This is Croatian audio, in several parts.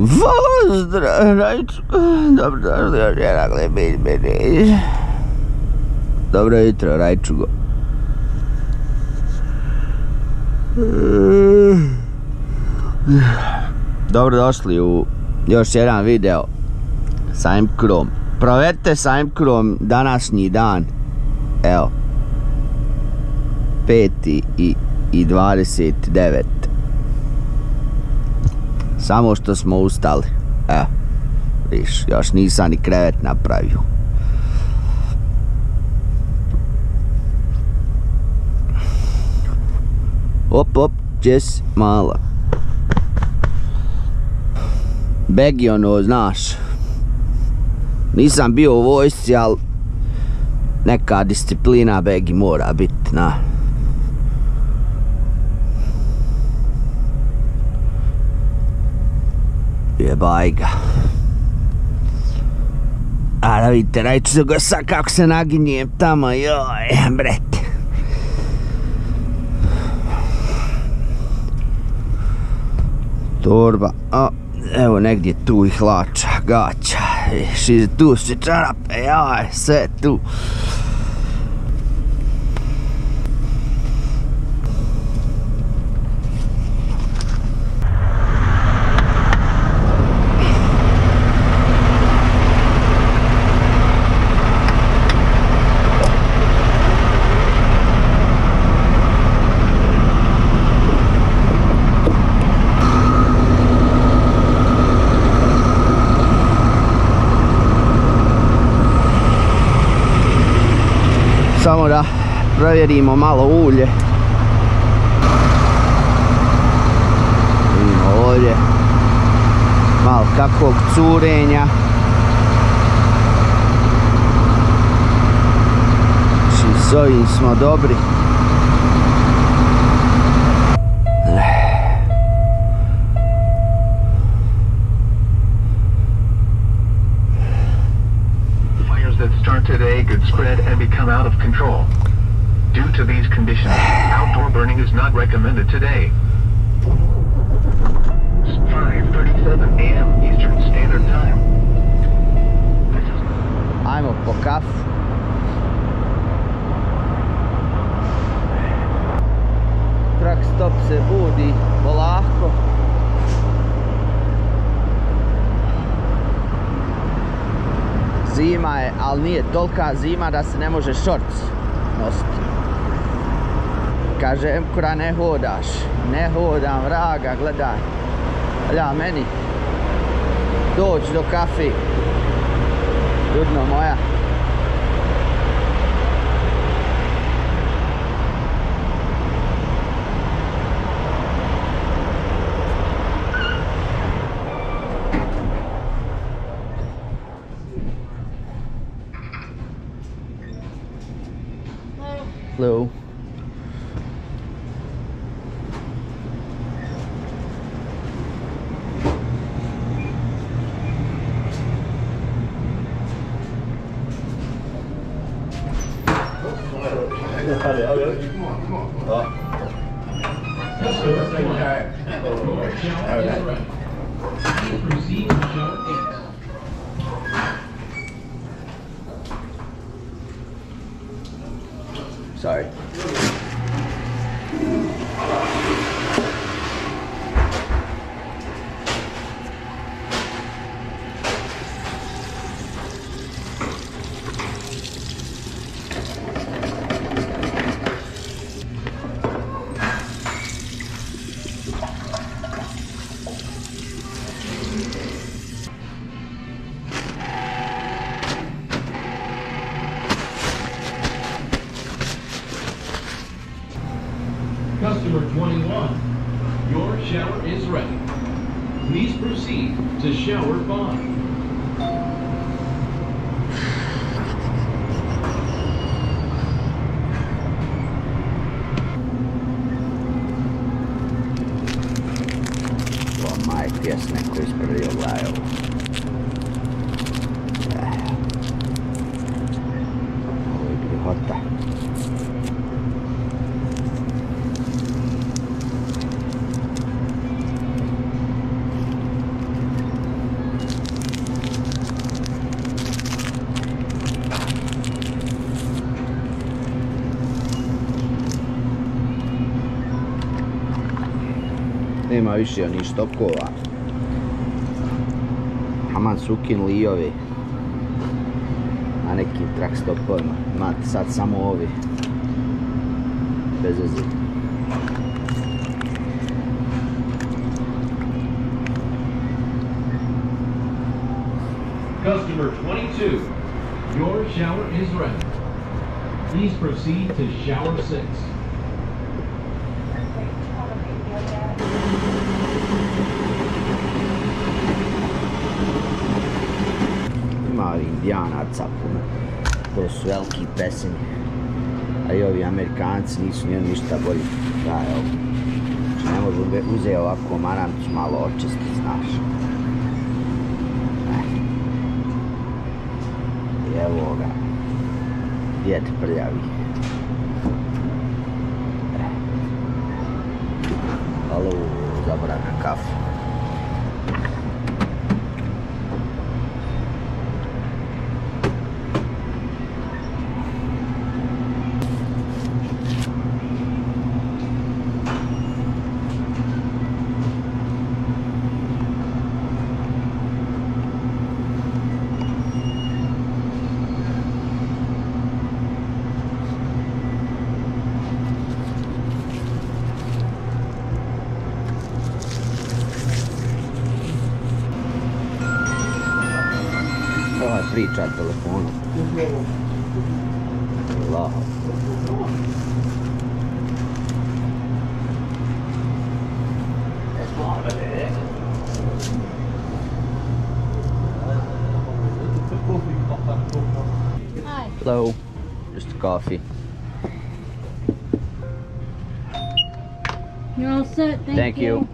Pozdrav, dobro jutro, Rajčugo. Dobrodošli u još jedan video sa Imkurom. Provedite sa Imkurom današnji dan. Evo 5:29. Samo što smo ustali. Evo, viš, još nisam ni krevet napravio. Op, čes, mala. Begi ono, znaš. Nisam bio u vojsci, ali neka disciplina begi mora biti, na. Jebaj ga. A da vidite, Rajču ga sad kako se naginjem tamo, joj, brete. Torba, evo negdje tu i hlača, gaća, tu su čarape, joj, sve tu. Samo da provjerimo malo ulje. Vidimo ovdje malo kakvog curenja. Znači s ovim smo dobri. Today could spread and become out of control. Due to these conditions, outdoor burning is not recommended today. 5:37 a.m. Eastern Standard Time. Ajmo po kafu. Truck stop se budi polako. Zima je, ali nije tolika zima da se ne može šorc nositi. Kaže Imkura, ne hodaš. Ne hodam, vraga, gledaj. Alja, meni doći do kafe. Ljudno moja. Hello. Sorry. Customer 21, your shower is ready. Please proceed to shower 5. Tuo ties neko ispred jollain ollut. Voi piti hotta. Nema više onih štokova. Taman su ukinuli i ove na nekim track stopovima. Imate sad samo ovi. Bez veze. Customer 22, your shower is ready. Please proceed to shower 6. Ima ovi indijanaca puno. To su veliki pesimi. A i ovi Amerikanci nisu ni ništa bolji. Da, evo. Znači ne može uzeti ovako maramcu malo očistiti, znaš. I evo ga. Djed prljavi. Alo, zabrana kafu. Priča telefonu. Allah. Hello, just a coffee. You're all set, Thank you.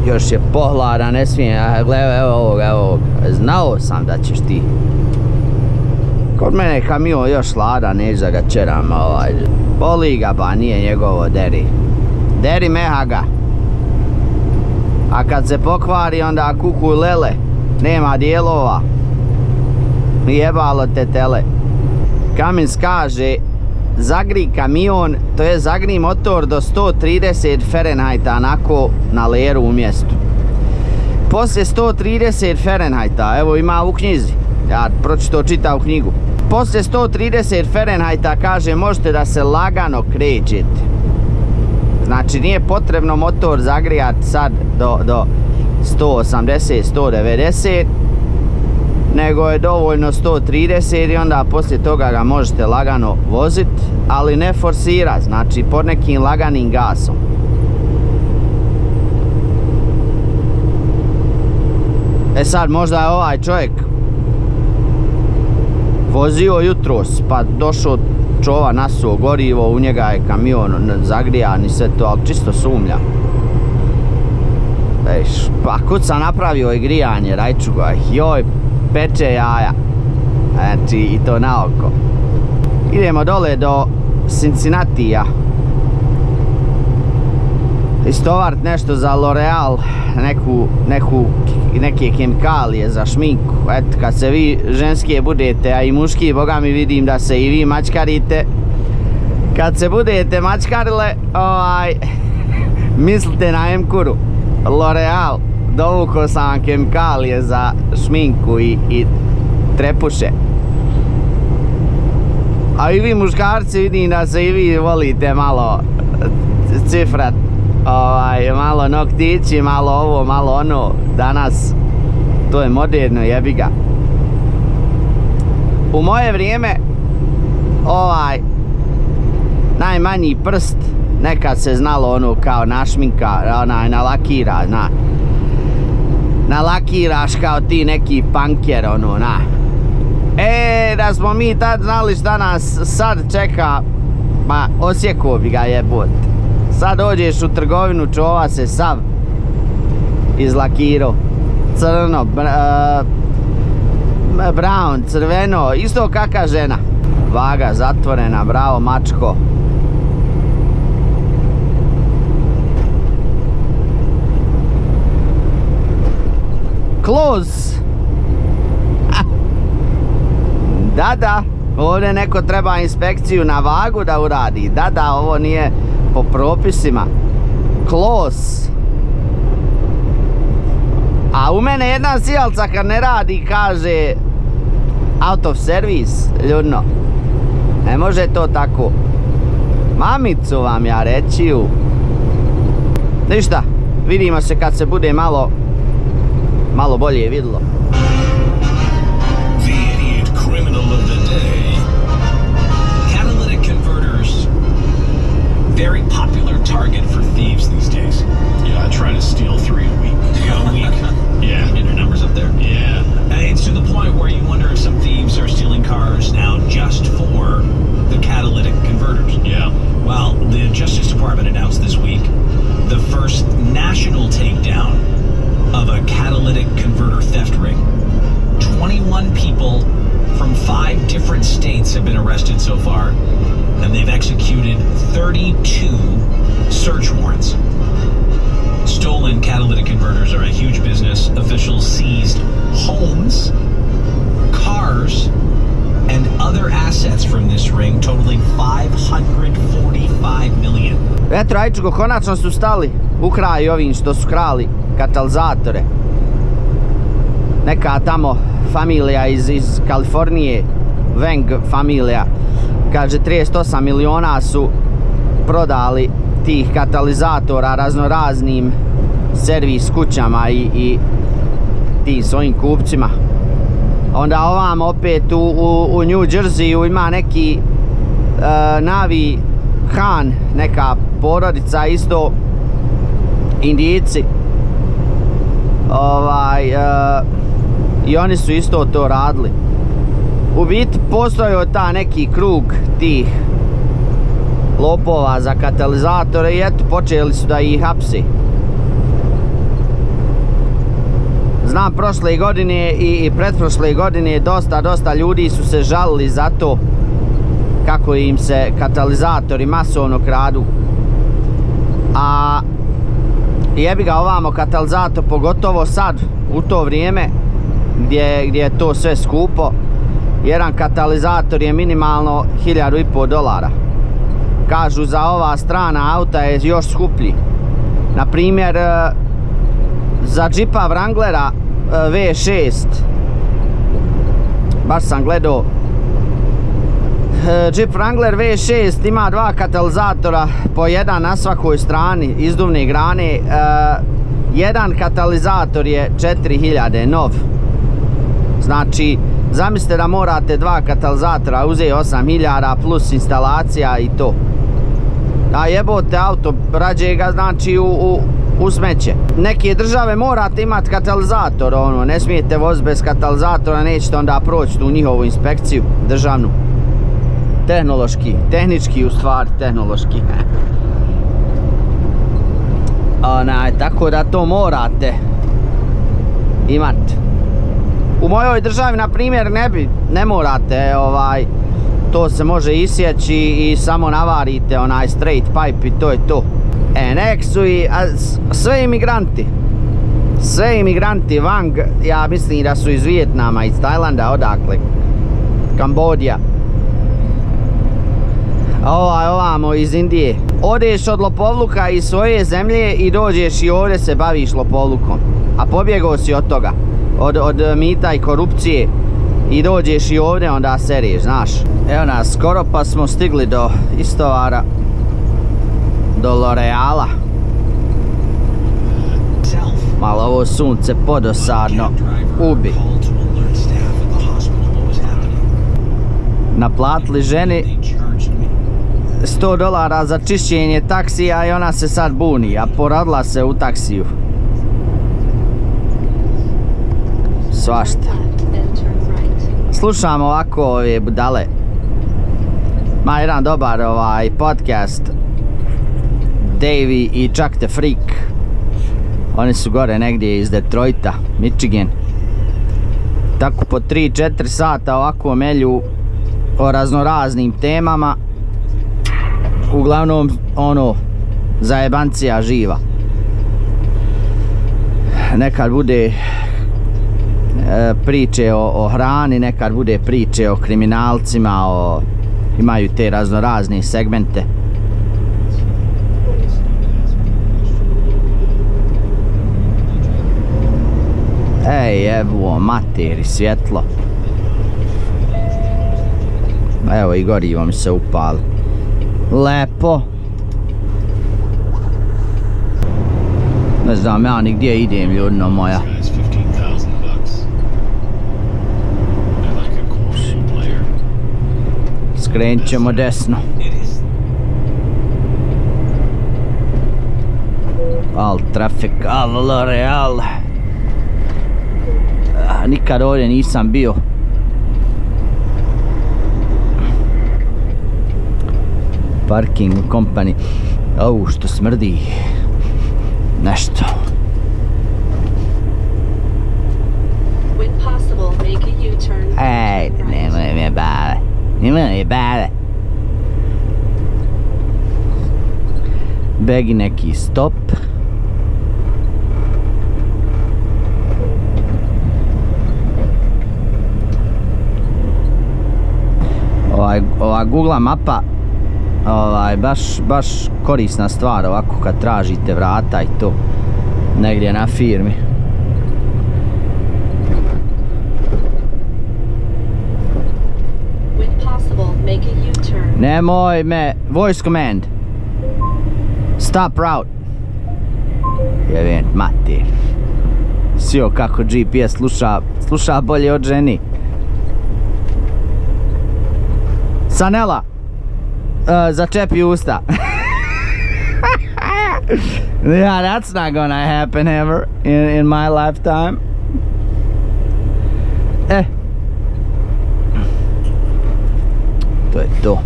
Još je pohladan, ne smijem, gledaj, evo ovog, znao sam da ćeš ti. Kod mene je kamion još hladan, neću da ga čeram, boli ga ba, nije njegovo, deri. Deri meha ga. A kad se pokvari onda kuku lele, nema dijelova. Jebalo te tele. Kamins kaže, zagri kamion, to je zagri motor do 130 Fahrenheita onako na leru u mjestu. Poslije 130 Fahrenheita, evo ima u knjizi, ja pročito čitao knjigu. Poslije 130 Fahrenheita kaže možete da se lagano krećete. Znači nije potrebno motor zagrijati sad do 180, 190, nego je dovoljno 130 i onda poslije toga ga možete lagano voziti, ali ne forsirati, znači pod nekim laganim gasom. E sad možda je ovaj čovjek vozio jutros pa došao čova, nasuo gorivo, u njega je kamion zagrijan i sve to, ali čisto sumnja. Pa kud sam napravio i grijanje, rajču ga, joj, peče jaja, znači i to na oko. Idemo dole do Cincinnatija, istovart nešto za L'Oreal, neke kemikalije za šminku. Eto, kad se vi ženske budete, a i muški, boga mi vidim da se i vi mačkarite, kad se budete mačkarile, mislite na Emkuru, L'Oreal, dovukao sam vam kemikalije za šminku i trepuše. A i vi muškarci, vidim da se i vi volite malo cifrat, malo noktići, malo ovo, malo ono. Danas to je moderno, jebi ga. U moje vrijeme najmanji prst, nekad se znalo ono kao našminka, nalakira, na. Nalakiraš kao ti neki panker, ono, na. Da smo mi tad znali šta nas sad čeka, ma osjekao bi ga jebot. Sad dođeš u trgovinu, čova se sav izlakirao. Crno, brown, crveno, isto kakva žena. Vaga zatvorena, bravo mačko. Close. Da, ovdje neko treba inspekciju na vagu da uradi. Da, ovo nije po propisima. Close. A u mene jedna sjelca kad ne radi kaže out of service, ljudno. Ne može to tako. Mamicu vam ja rećiju. Ništa, vidimo se kad se bude malo bolje vidjelo. The idiot criminal of the day. Catalytic converters. Very popular target for thieves these days. Yeah, I try to steal 3 a week. A week? Yeah. And your numbers up there? Yeah. It's to the point where you wonder if some thieves are stealing cars now just for the catalytic converters. Yeah. Well, the Justice Department announced this week the first national takedown of a catalytic converter theft ring. 21 people from 5 different states have been arrested so far, and they've executed 32 search warrants. Stolen catalytic converters are a huge business. Officials seized homes, cars, and other assets from this ring totaling 545 million. Eto, Rajčugo, konačno su stali u kraj ovim što su krali katalizatore. Neka tamo familija iz Kalifornije, Wang familija, kaže 38 miliona su prodali tih katalizatora raznoraznim servis kućama i tim svojim kupcima. Onda ovam opet u New Jerseyu ima neki Navi Khan, neka porodica isto Indijci. I oni su isto to radili. U biti postojao ta neki krug tih lopova za katalizatore i eto počeli su da ih hapsi. Znam prošle godine i pretprošle godine dosta ljudi su se žalili za to kako im se katalizatori masovno kradu. A jebi ga ovamo katalizator, pogotovo sad u to vrijeme gdje je to sve skupo. Jedan katalizator je minimalno $1.500. Kažu za ova strana auta je još skuplji. Na primjer za džipa Wranglera V6 baš sam gledao. Jeep Wrangler V6 ima 2 katalizatora po jedan na svakoj strani izduvne grane. Jedan katalizator je 4000 nov. Znači zamislite da morate 2 katalizatora uzeti 8000 plus instalacija i to. A jebote auto, rađe ga znači u smeće. Neke države morate imati katalizator, ono, ne smijete voziti bez katalizatora, nećete onda proći tu njihovu inspekciju državnu. Tehnički u stvari, tehnološki. Tako da to morate imati. U mojoj državi, na primjer, ne morate, to se može isjeći i samo navarite onaj straight pipe i to je to. Nek su i sve imigranti, Wang, ja mislim da su iz Vijetnama, iz Tajlanda, odakle, Kambodja. Ovamo iz Indije. Odeš od lopovluka iz svoje zemlje i dođeš i ovdje se baviš lopovlukom. A pobjegao si od toga, od mita i korupcije. I dođeš i ovdje onda sereš, znaš. Evo nas, skoro pa smo stigli do istovara. Do L'Oreala. Malo ovo sunce podosadno ubi. Naplatili ženi $100 za čišćenje taksija i ona se sad buni, a poradila se u taksiju. Svašta. Slušam ovako ove budale. Ma jedan dobar podcast. Davey i Chuck the Freak. Oni su gore negdje iz Detroita, Michigan. Tako po 3-4 sata ovako melju o raznoraznim temama. Uglavnom ono, zajebancija živa. Nekad bude priče o hrani, nekad bude priče o kriminalcima, imaju te raznorazne segmente. Ej, evo, materi, svjetlo. Evo i gorivo mi se upali. Lepo. Ne znam ja ni gdje idem, ljudno moja. Skrenut ćemo desno. Al trafik, al L'Oreal. Nikad ovdje nisam bio. Parking company. Au, što smrdi. Nešto. Ej, nemoj me bave. Nemoj me bave. Begi neki stop. Ova Google mapa baš korisna stvar ovako kad tražite vrata i to negdje na firmi. Nemoj me, voice command. Stop route. Jevent mater. Sio kako GPS sluša bolje od ženi. Sanela, začepi usta. Yeah, that's not gonna happen ever in my lifetime. To je to.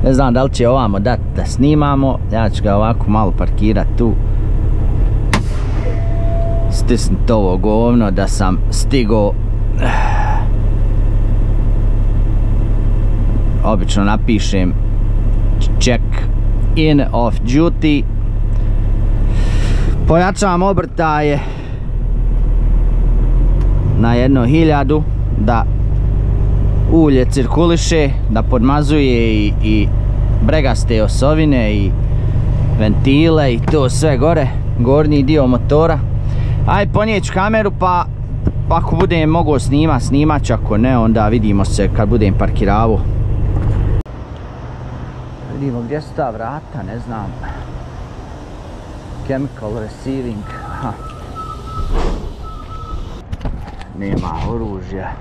Ne znam da li će ovamo dati da snimamo. Ja ću ga ovako malo parkirati tu. Stisnut ovo govno da sam stigao. Obično napišem check in off duty. Pojačavam obrtaje na 1000 da ulje cirkuliše, da podmazuje i bregaste osovine i ventile i to sve gore, gornji dio motora. Aj ponijeću kameru pa ako budem mogao snimat ću, ako ne onda vidimo se kad budem parkiravo. Vidimo gdje su ta vrata, ne znam. Chemical receiving. Aha. Nema oružja.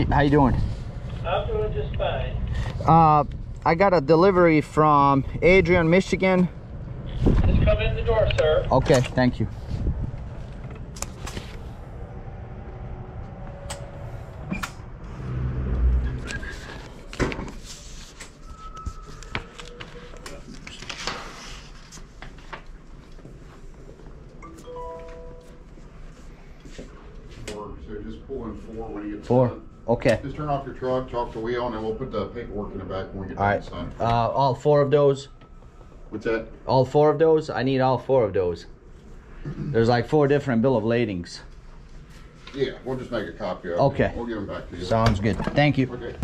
How you doing? I'm doing just fine. I got a delivery from Adrian, Michigan. Just come in the door, sir. Okay, thank you. So just pull in 4 when you get 4. done. Okay. Just turn off your truck, chalk the wheel, and then we'll put the paperwork in the back when we get All right. done. All 4 of those. What's that? All 4 of those. I need all 4 of those. There's like 4 different bill of ladings. Yeah, we'll just make a copy of it. Okay. We'll give them back to you. Sounds good. Thank you. Okay.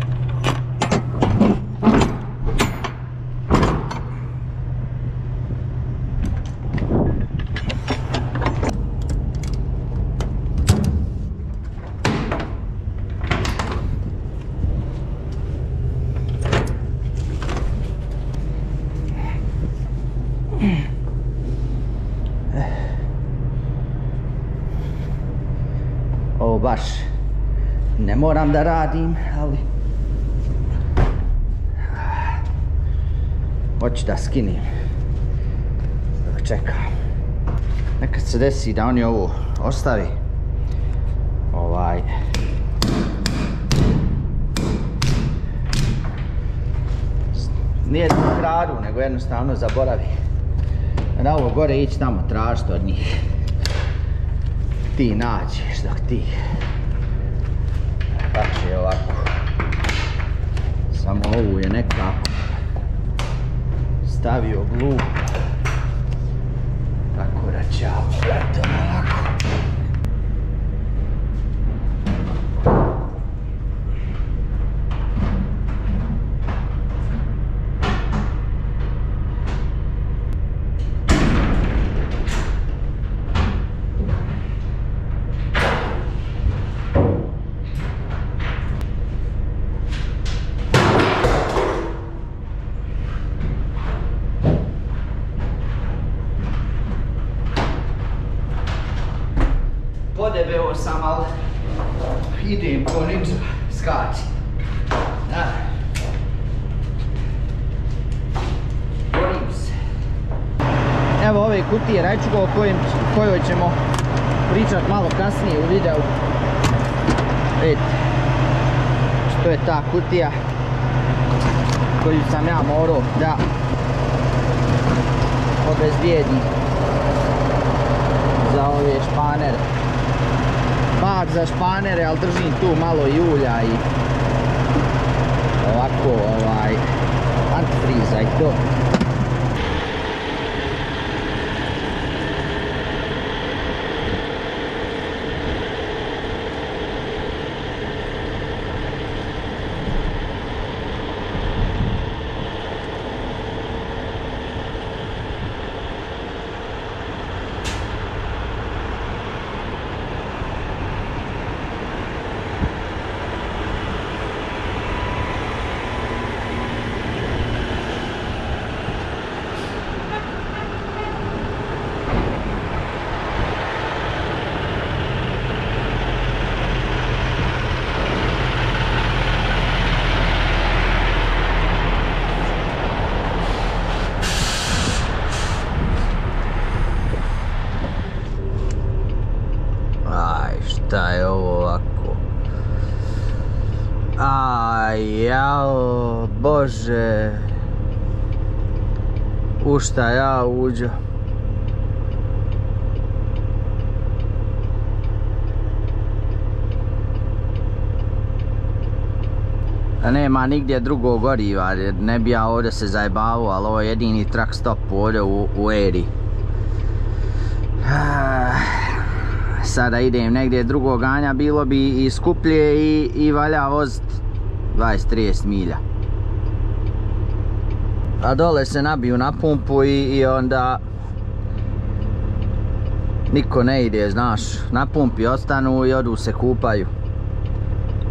baš ne moram da radim, ali hoću da skinem. Dok čekam. Nekad se desi da oni ovo ostavi. Nije da kradu, nego jednostavno zaboravi. Da ovo gore ići tamo tražiti od njih. Ti nađeš dok ti. Pa će ovako. Samo ovu je nekako stavio glupo. Tako da će to ovako. Podebeo sam, ali idem ko ninja, skači. Borim se. Evo ove kutije rajčuga o kojoj ćemo pričat malo kasnije u videu. Vidite, što je ta kutija koju sam ja morao da obezbijedim za ove španere. Bak za španere, ali držim tu malo i ulja i ovako antifriza i to. Šta je ovo ovako? Aj, jao, bože. U šta ja uđo? Nema nigdje drugog goriva, ne bi ja ovdje se zajebavao, ali ovo je jedini truck stop ovdje u eri. Sada idem negdje drugo ganja, bilo bi i skuplje i valja voziti 20-30 milja. A dole se nabiju na pumpu i onda niko ne ide, znaš, na pumpi ostanu i odu se kupaju.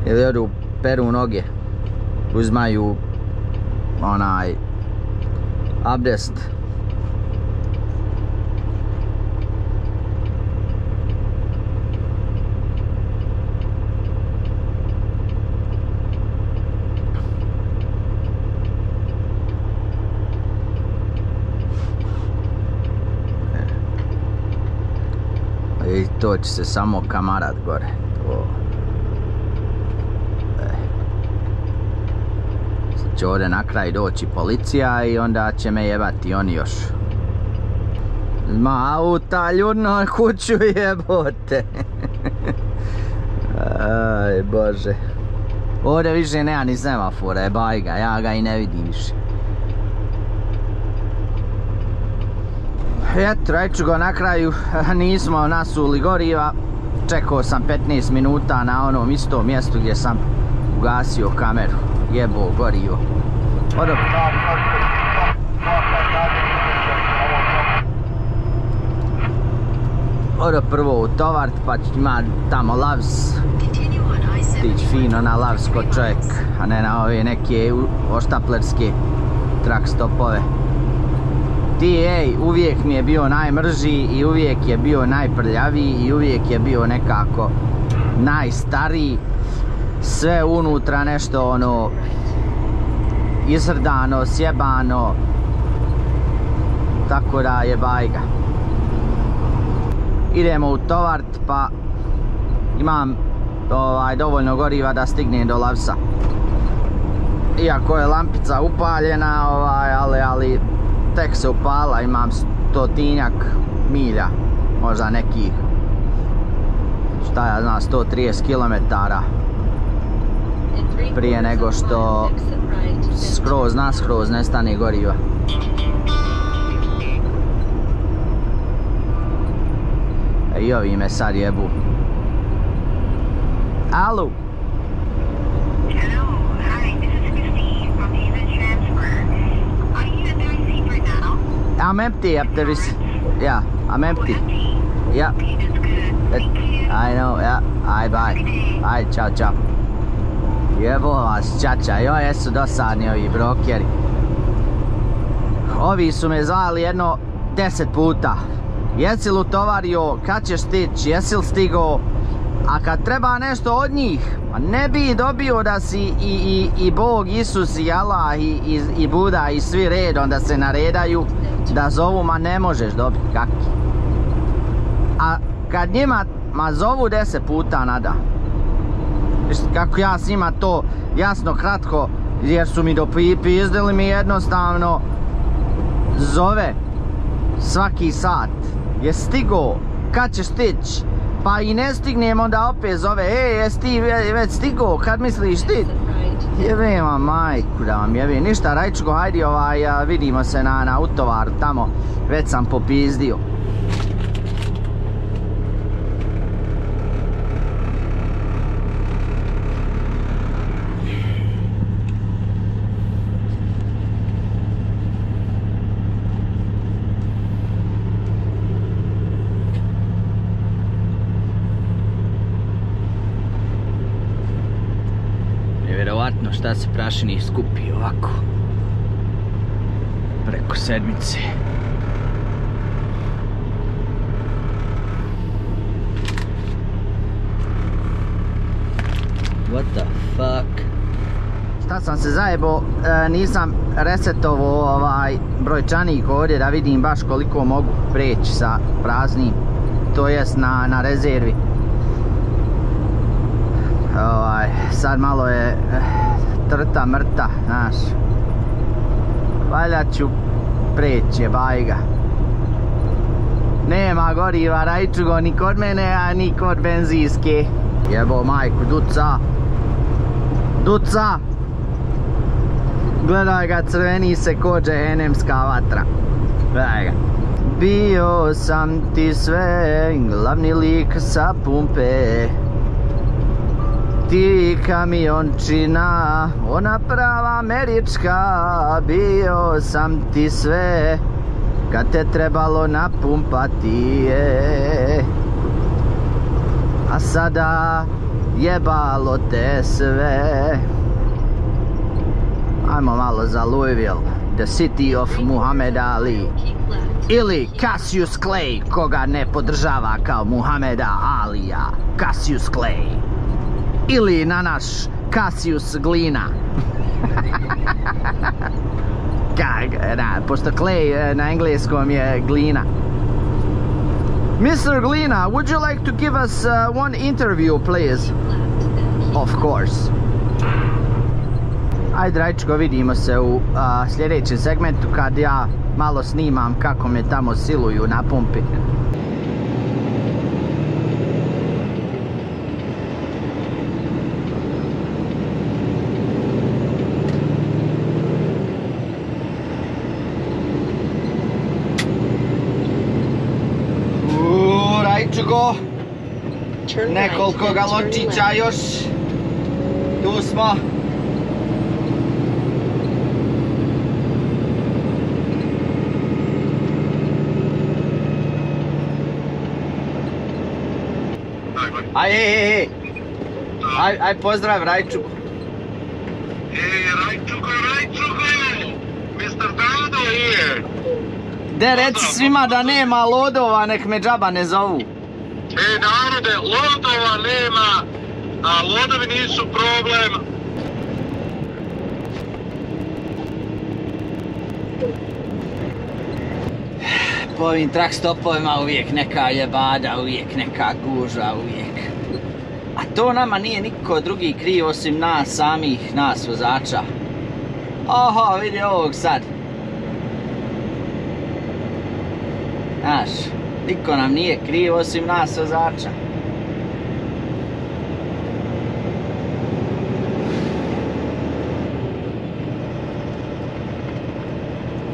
Ili odu peru noge, uzmaju onaj abdest. I to će se samo kamarat gore. Sad će ovdje na kraj doći policija i onda će me jebati oni još. Ma auta ljudno kuću jebote. Aj bože. Ovdje više nema ni semafora, jebaj ga, ja ga i ne vidim više. Eto, reću ga na kraju, nismo nasuli goriva. Čekao sam 15 minuta na onom istom mjestu gdje sam ugasio kameru. Jebo gorivo. Odo prvo utovart, pa ću ima tamo lavs. Tić fino na lavs kod čovjek, a ne na ove neke oštaplerske truck stopove. TA uvijek mi je bio najmrži i uvijek je bio najprljaviji i uvijek je bio nekako najstariji, sve unutra nešto ono izrdano, sjebano, tako da je bajga. Idemo utovart, pa imam dovoljno goriva da stignem do Lavsa. Iako je lampica upaljena, ali tek se upala, imam 100-tinjak milja, možda nekih, šta ja znam, 130 km prije nego što skroz nestane goriva. I ovi me sad jebu. Alo. Hello, hi, this is Christine from Haven Transfer. Are you at the receiver now? I'm empty up there. Yeah, I'm empty. Yeah. Okay, that's good. Thank you. I know, yeah. Bye. Aj, čao. Jebo vas, čača, joj, jesu dosadni ovi brokeri. Ovi su me zvali jedno 10 puta. Jesi li utovario, kad ćeš stići, jesi li stigao? A kad treba nešto od njih, ne bi dobio da si i Bog, Isus i Allah i Buda i svi redom da se naredaju da zovu, ma ne možeš dobiti, kaki. A kad njima zovu 10 puta nada, kako ja s njima to jasno kratko, jer su mi dopizdili mi jednostavno zove svaki sat, je stigo, kad ćeš stići, pa i ne stignem, onda opet zove, jesi ti već stigo, kad misliš ti? Jebem vam majku da vam jebem, ništa Rajčko, hajdi vidimo se na utovaru tamo, već sam popizdio. Nevjerovatno šta se prašini skupi ovako preko sedmice. What the fuck? Šta sam se zajebo, nisam resetovao brojčanik ovdje da vidim baš koliko mogu preći sa praznim, to jest na rezervi. Sad malo je trta mrta, znaš. Valjda ću preći, bajga. Nema goriva Rajčugo ni kod mene, a ni kod benzinske. Jebo majku, duca. Gledaj ga, crveni se ko džehennemska vatra. Gledaj ga. Bio sam ti sve, glavni lik sa pumpe. Ti kamiončina, ona prava američka, bio sam ti sve, kad te trebalo napumpati je. A sada jebalo te sve. Ajmo malo za Louisville, the city of Muhammad Ali. Ili Cassius Clay, koga ne podržava kao Muhammeda Alija, Cassius Clay. Ili na naš Cassius Glina. Pošto Clay na engleskom je Glina. Mr. Glina, would you like to give us one interview, please? Of course. Ajde Rajčko, vidimo se u sljedećem segmentu kad ja malo snimam kako me tamo siluju na pumpi. Rajčko, nekoliko galočića još, tu smo. Aj, pozdrav Rajčuku. Rajčuko, Mr. Dado here. De reci svima da nema lodova, nek me džaba ne zovu. narode, lodova nema, a lodovi nisu problem. Po ovim trak stopovima uvijek neka jebada, uvijek neka gužva, uvijek. A to nama nije niko drugi kriv osim nas samih, nas vozača. Oho, vidi ovog sad. Znaš, niko nam nije kriv osim nas vozača.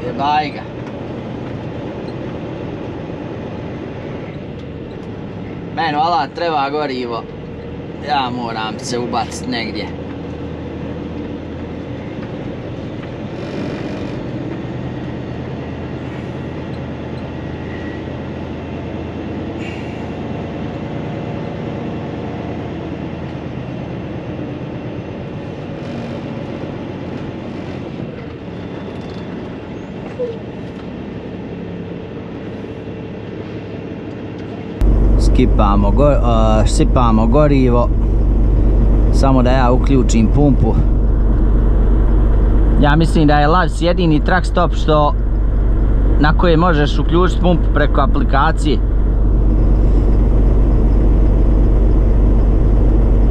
Jebaj ga. Meni vala treba gorivo. Ja moram se ubaciti negdje. Sipamo gorivo, samo da ja uključim pumpu. Ja mislim da je Lavs jedini truck stop na koje možeš uključiti pumpu preko aplikacije.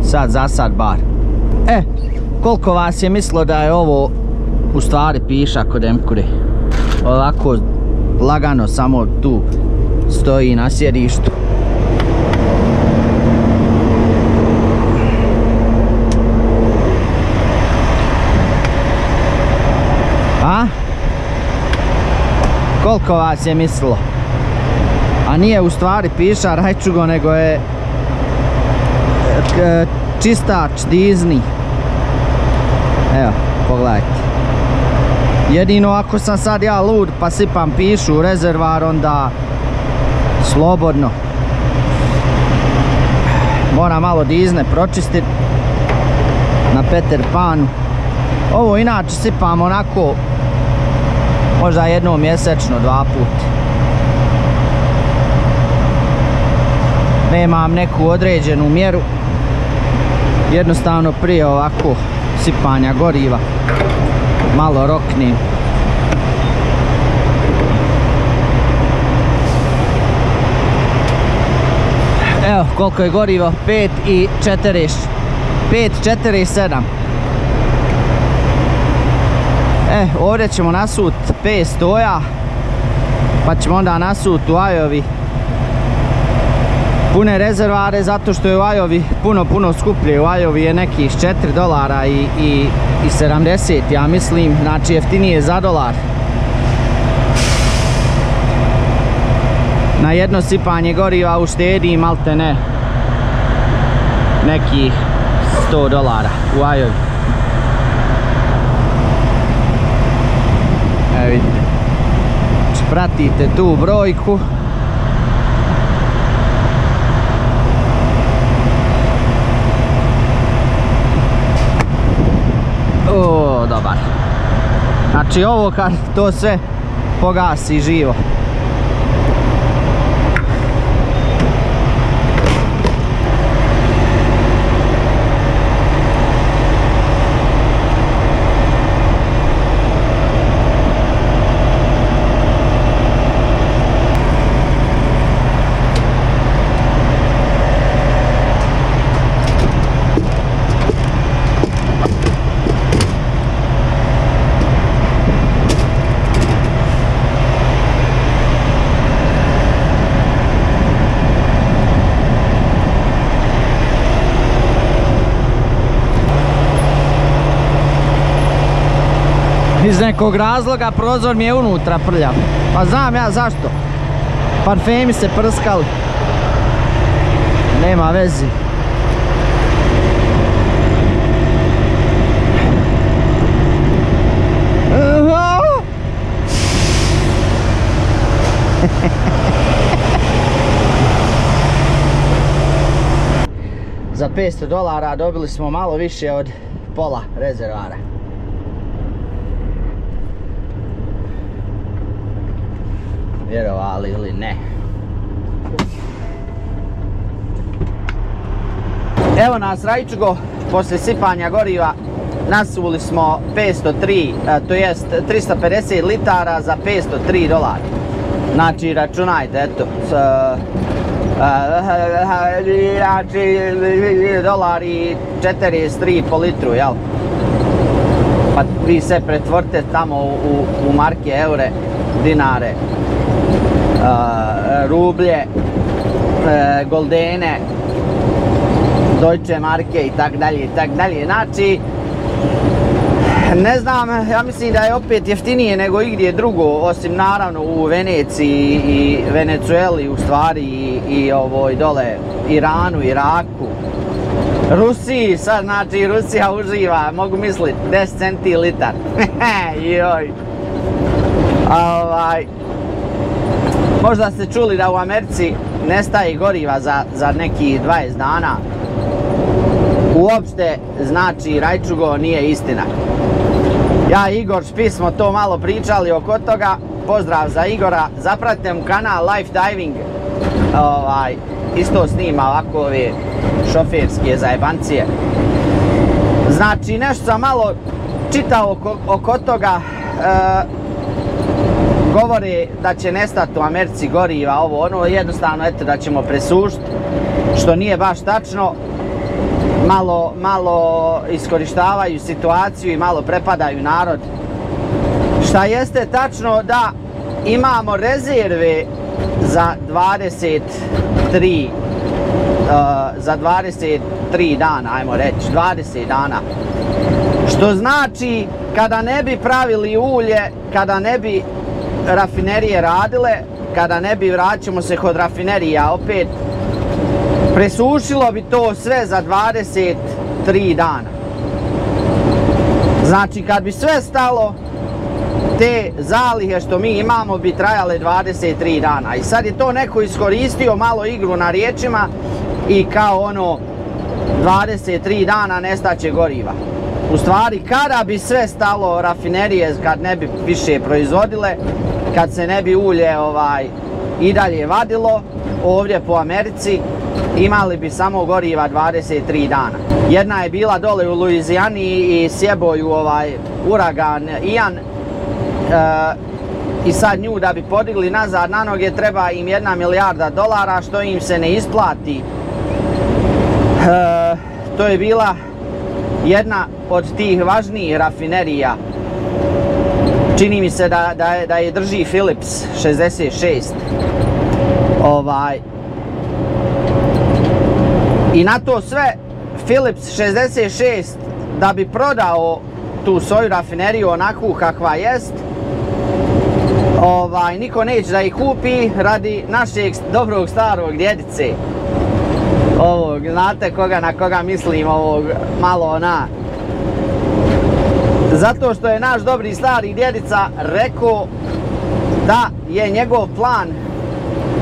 Sad za sad bar. Koliko vas je mislilo da je ovo u stvari piša kod Emkure? Ovako lagano samo tu stoji na sjedištu. Koliko vas je mislilo? A nije u stvari piša rajčugo, nego je čistač dizni. Evo, pogledajte. Jedino ako sam sad ja lud pa sipam pišu u rezervar, onda slobodno. Moram malo dizne pročistiti na Peter Panu. Ovo inače sipam onako možda jednom mjesečno, 2 puta. Nemam neku određenu mjeru. Jednostavno prije ovako sipanja goriva malo roknim. Evo koliko je gorivo, 5,47. Ovdje ćemo nasut 500, pa ćemo onda nasut u Ajovi pune rezervare, zato što je u Ajovi puno skuplje. U Ajovi je nekih $4 i 70, ja mislim, znači jeftinije za $1. Na jedno sipanje goriva uštedi malte ne nekih $100 u Ajovi. Evo vidite, pratite tu brojku. O, dobar. Znači ovo kad to sve pogasi živo. Iz nekog razloga prozor mi je unutra prljav. Pa znam ja zašto. Parfemi se prskali. Nema vezi. Za $500 dobili smo malo više od pola rezervara. Vjerovali ili ne. Evo nas Rajčugo, poslije sipanja goriva nasuli smo 503, to jest 350 litara za $503. Znači računajte, eto, znači $43 po litru, jel? Pa vi se pretvorite tamo u marke, eure, dinare, rublje, goldene, Deutsche marke i tak dalje i tak dalje. Znači, ne znam, ja mislim da je opet jeftinije nego igdje drugo, osim naravno u Veneciji i Venezueli u stvari i dole Iranu, Iraku, Rusiji. Sad znači Rusija uživa, mogu misliti, 10 centi litar. Joj. Možda ste čuli da u Americi nestaje goriva za nekih 20 dana. Uopšte, znači, Rajčugo, nije istina. Ja i Igor Špis smo to malo pričali oko toga. Pozdrav za Igora. Zapratite mu kanal Life Diving. Isto snima ovako ove šoferske zajebancije. Znači, nešto sam malo čitao oko toga. Govore da će nestati u Americi goriva, ovo ono, jednostavno eto da ćemo presušiti, što nije baš tačno. Malo iskorištavaju situaciju i malo prepadaju narod. Šta jeste tačno da imamo rezerve za 23 dana, ajmo reći, 20 dana. Što znači, kada ne bi pravili ulje, kada ne bi rafinerije radile, kada ne bi, vraćamo se kod rafinerija opet, presušilo bi to sve za 23 dana. Znači, kad bi sve stalo, te zalihe što mi imamo bi trajale 23 dana. I sad je to neko iskoristio malo igru na riječima i kao ono, 23 dana nestaće goriva. U stvari, kada bi sve stalo, rafinerije kad ne bi više proizvodile, kad se ne bi ulje i dalje vadilo ovdje po Americi, imali bi samo goriva 23 dana. Jedna je bila dole u Luizijani i sjebo ju uragan Ian, i sad nju da bi podigli nazad na noge treba im $1 milijarda, što im se ne isplati. To je bila jedna od tih važnijih rafinerija. Čini mi se da je drži Philips 66. I na to sve Philips 66 da bi prodao tu svoju rafineriju onakvu kakva jest, niko neće da ih kupi radi našeg dobrog starog djedice. Znate na koga mislim, malo zato što je naš dobri stari djedica rekao da je njegov plan,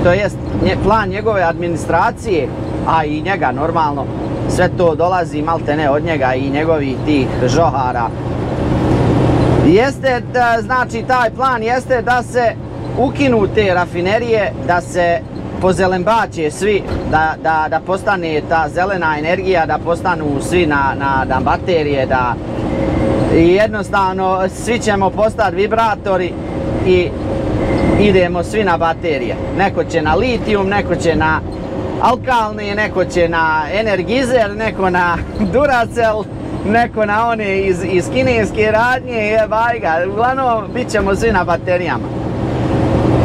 to jest plan njegove administracije, a i njega normalno, sve to dolazi maltene od njega i njegovih tih žohara, jeste da, znači taj plan jeste da se ukinu te rafinerije, da se pozelembaće svi, da postane ta zelena energija, da postanu svi na baterije, da jednostavno svi ćemo postati vibratori i idemo svi na baterije. Neko će na litijum, neko će na alkalni, neko će na Energizer, neko na Duracell, neko na one iz kineske radnje, uglavnom bit ćemo svi na baterijama.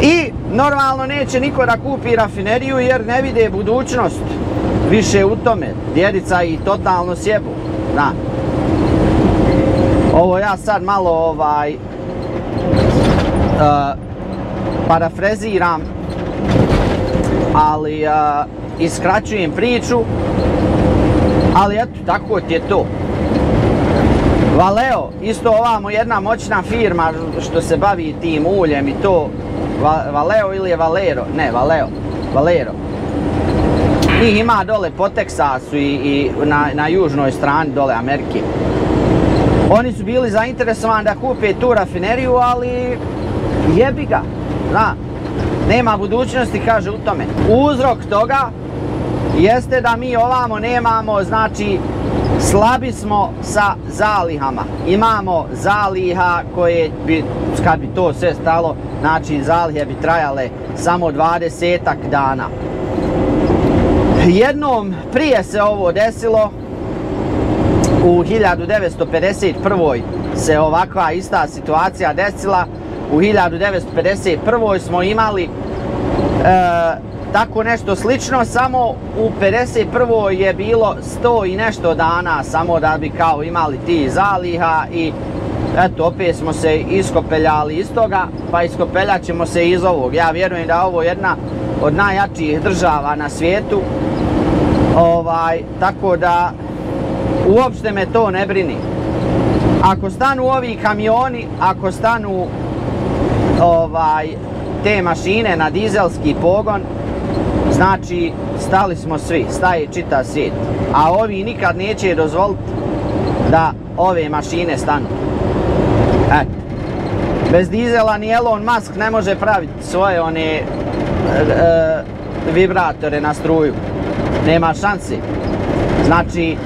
I normalno neće niko da kupi rafineriju jer ne vide budućnost više u tome. Djedica ih totalno sjebu. Ovo ja sad malo parafreziram, ali iskraćujem priču, ali eto, tako ti je to. Valeo, isto ovamo jedna moćna firma što se bavi tim uljem i to, Valeo ili je Valero? Ne, Valero. Njih ima dole po Teksasu i na južnoj strani dole Amerike. Oni su bili zainteresovani da kupe tu rafineriju, ali jebi ga, nema budućnosti, kaže, u tome. Uzrok toga jeste da mi ovamo nemamo, znači slabi smo sa zalihama. Imamo zaliha koje bi, kad bi to sve stalo, znači zalihe bi trajale samo 20-ak dana. Jednom prije se ovo desilo, u 1951. se ovakva ista situacija desila. U 1951. smo imali tako nešto slično, samo u 51. je bilo 100 i nešto dana samo da bi kao imali ti zaliha i eto, opet smo se iskopeljali iz toga, pa iskopeljat ćemo se iz ovog. Ja vjerujem da je ovo jedna od najjačih država na svijetu, tako da uopšte me to ne brini. Ako stanu ovi kamioni, ako stanu te mašine na dizelski pogon, znači stali smo svi, staje čitav svijet. A ovi nikad neće dozvoliti da ove mašine stanu. Eto. Bez dizela ni Elon Musk ne može praviti svoje one vibratore na struju. Nema šansi. Znači,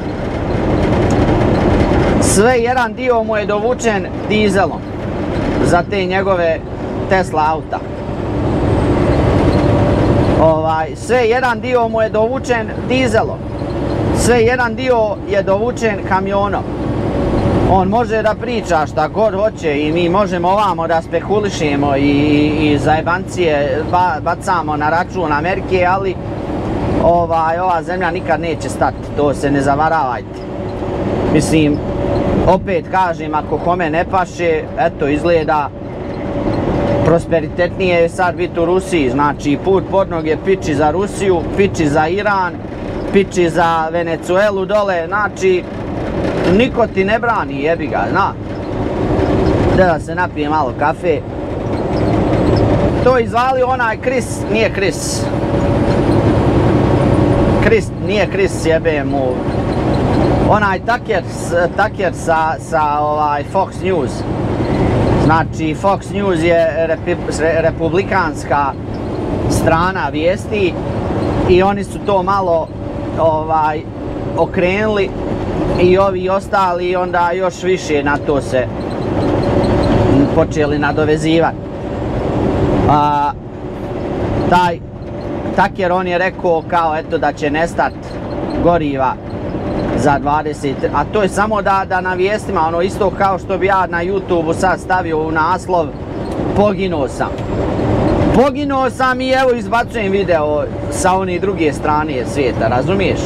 sve jedan dio mu je dovučen dizelom za te njegove Tesla auta. Sve jedan dio mu je dovučen dizelom. Sve jedan dio je dovučen kamionom. On može da priča šta god hoće i mi možemo ovamo da spekulišemo i zajebancije bacamo na račun Amerike, ali ova zemlja nikad neće stati, to se ne zavaravajte. Mislim, opet kažem, ako kome ne paše, eto, izgleda prosperitetnije je sad biti u Rusiji, znači put pod noge piči za Rusiju, piči za Iran, piči za Venecuelu dole, znači niko ti ne brani, jebi ga, zna. Da se napije malo kafe. To izvalio onaj Chris, nije Chris. Nije Chris, jebe mu. Onaj Tucker sa Fox News. Znači Fox News je republikanska strana vijesti i oni su to malo okrenuli i ovi ostali onda još više na to se počeli nadovezivati. Taj Tucker, on je rekao kao eto da će nestati goriva za 20, a to je samo da na vijestima, ono isto kao što bi ja na YouTube sad stavio u naslov poginuo sam. Poginuo sam i evo izbacujem video sa one druge strane svijeta, razumiješ?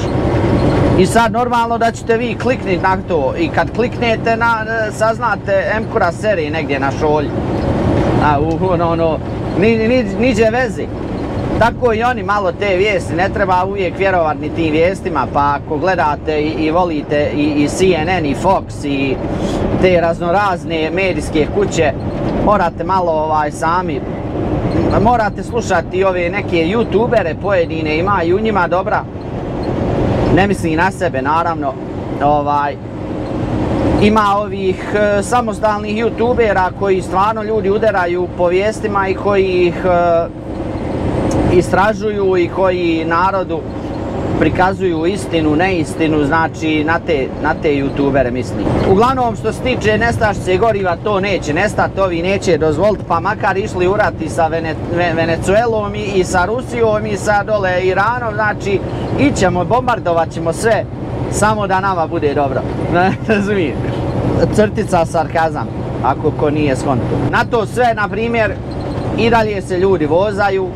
I sad normalno da ćete vi klikniti na to i kad kliknete saznate Emkura serije negdje na šolju. Niđe vezi. Tako i oni malo te vijesti, ne treba uvijek vjerovati ni tim vijestima, pa ako gledate i volite i CNN i Fox i te raznorazne medijske kuće, morate malo sami, morate slušati ove neke youtubere pojedine, ima i u njima dobra, ne mislim na sebe naravno, ima ovih samostalnih youtubera koji stvarno ljudi udaraju po vijestima i koji ih istražuju i koji narodu prikazuju istinu, neistinu, znači na te youtubere mislim. Uglavnom što se tiče nestašice goriva, to neće nestati, ovi neće dozvoliti, pa makar išli u rat i sa Venecuelom i sa Rusijom i sa dole Iranom, znači ićemo, bombardovat ćemo sve, samo da nama bude dobro. Razumiješ? Crtica sarkazam, ako ko nije skonto. Na to sve, na primjer, i dalje se ljudi vozaju,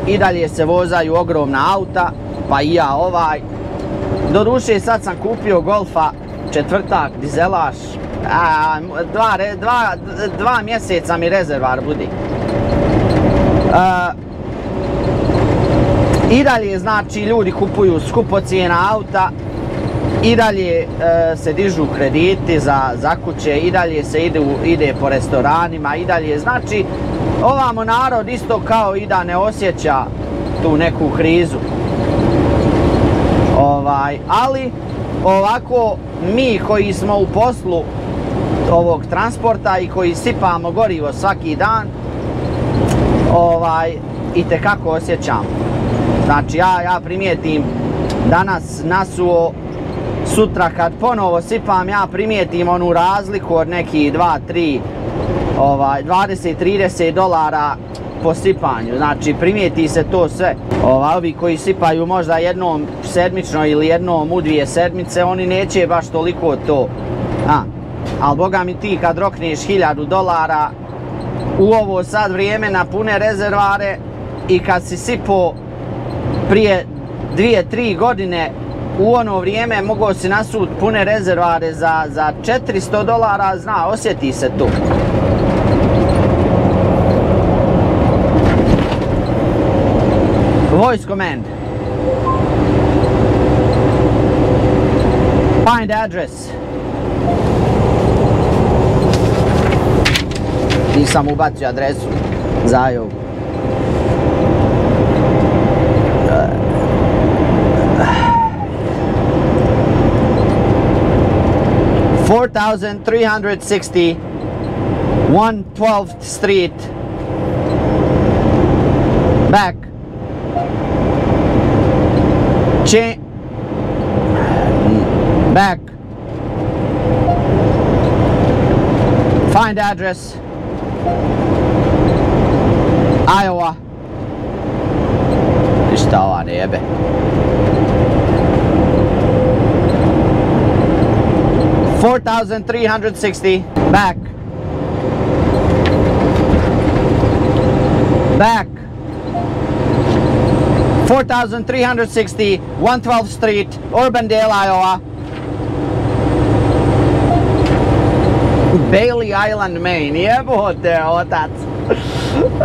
i dalje se vozaju ogromna auta, pa i ja Doduše sad sam kupio Golfa četvrtak, dizelaš, 2 mjeseca mi rezervar budi. I dalje znači ljudi kupuju skupocijena auta, i dalje se dižu krediti za kuće, i dalje se ide po restoranima, i dalje znači ovamo narod isto kao i da ne osjeća tu neku krizu. Ali ovako mi koji smo u poslu ovog transporta i koji sipamo gorivo svaki dan, itekako osjećam. Znači ja primijetim danas nasuo, sutra kad ponovo sipam ja primijetim onu razliku od nekih 20-30 dolara po sipanju, znači primijeti se to sve. Ovi koji sipaju možda jednom sedmično ili jednom u 2 sedmice, oni neće baš toliko to. Ali boga mi ti kad rokneš $1000 u ovo sad vrijeme na pune rezervare i kad si sipo prije 2-3 godine u ono vrijeme mogao si nasut pune rezervare za $400, zna, osjeti se to. Voice command. Find address. Nisam ubacio adresu. Zajov. $4,360 112th Street. Back. Back. Find address. Iowa. Ništa ova ne jebe. $4,360. Back. Back. 4,360 112th Street, Urbandale, Iowa. Bailey Island, Maine. Jebote, otac.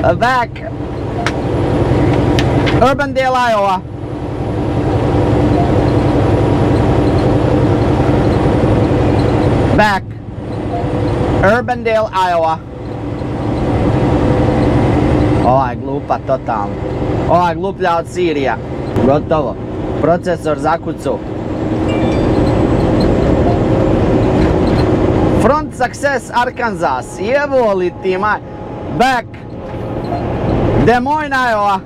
Back. Urbandale, Iowa. Back. Urbandale, Iowa. Ova je glupa totalno. Ova je gluplja od Sirija. Gotovo. Procesor zakucao. Front Success, Arkansas. Jevo li ti maj. Back. Des Moines, Iowa.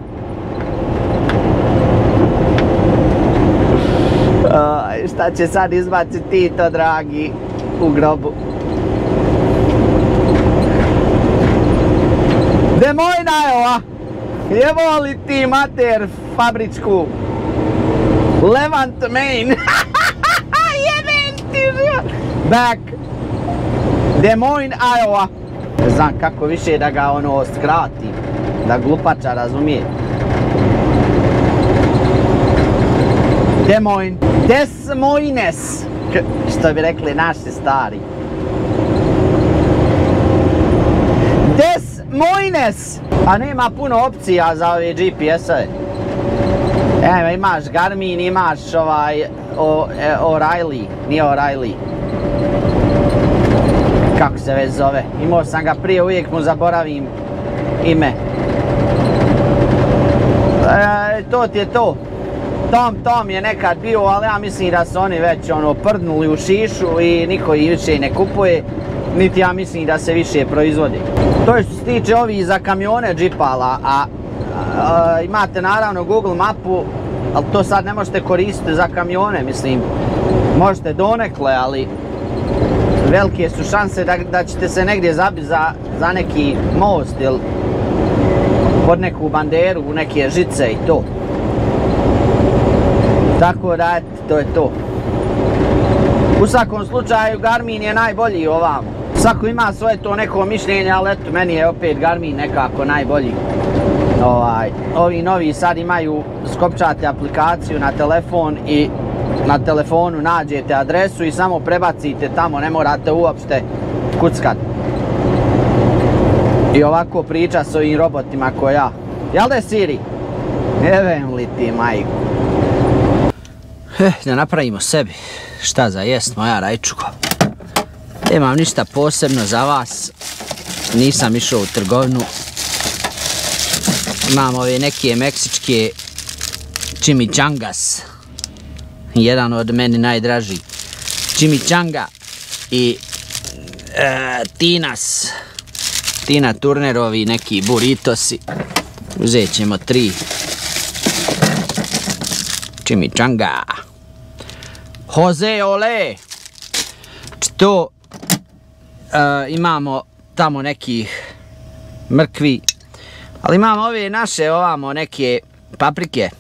Šta će sad izbaciti Tito, dragi, u grobu? Des Moines, Iowa. Jevo li ti mater fabričku. Levant, Maine. Jebem ti život. Back. Des Moines, Iowa. Ne znam kako više da ga ono skrati. Da glupača razumije. Des Moines. Des Moines. Što bi rekli naši stari. Des Moines. A nema puno opcija za ove GPS-ove. Evo imaš Garmin, imaš O'Reilly, nije O'Reilly. Kako se već zove? Imao sam ga prije, uvijek mu zaboravim ime. To ti je to. Tom je nekad bio, ali ja mislim da su oni već prdnuli u šišu i niko ih više ne kupuje. Niti ja mislim da se više proizvodi. To je što se tiče ovih za kamione džipala, a imate naravno Google mapu, ali to sad ne možete koristiti za kamione, mislim. Možete donekle, ali velike su šanse da ćete se negdje zabiti za neki most ili pod neku banderu, u neke žice i to. Tako da, eto, to je to. U svakom slučaju Garmin je najbolji ovamo. Svako ima svoje to neko mišljenje, ali eto, meni je opet Garmin nekako najbolji. Ovi novi sad imaju, skopčate aplikaciju na telefon i na telefonu nađete adresu i samo prebacite tamo, ne morate uopšte kuckat. I ovako priča s ovim robotima ko ja. Jel da je Siri? Jebem li ti majku. Da napravimo sebi šta za jest, moja rajčuko. Nemam ništa posebno za vas. Nisam išao u trgovinu. Imam ove neke meksičke chimichangas. Jedan od meni najdraži. Chimichanga i Tinas. Tina Turnerovi neki burritosi. Uzet ćemo 3. Chimichanga. Jose Ole. To imamo tamo nekih mrkvi, ali imamo ove naše ovamo neke paprike.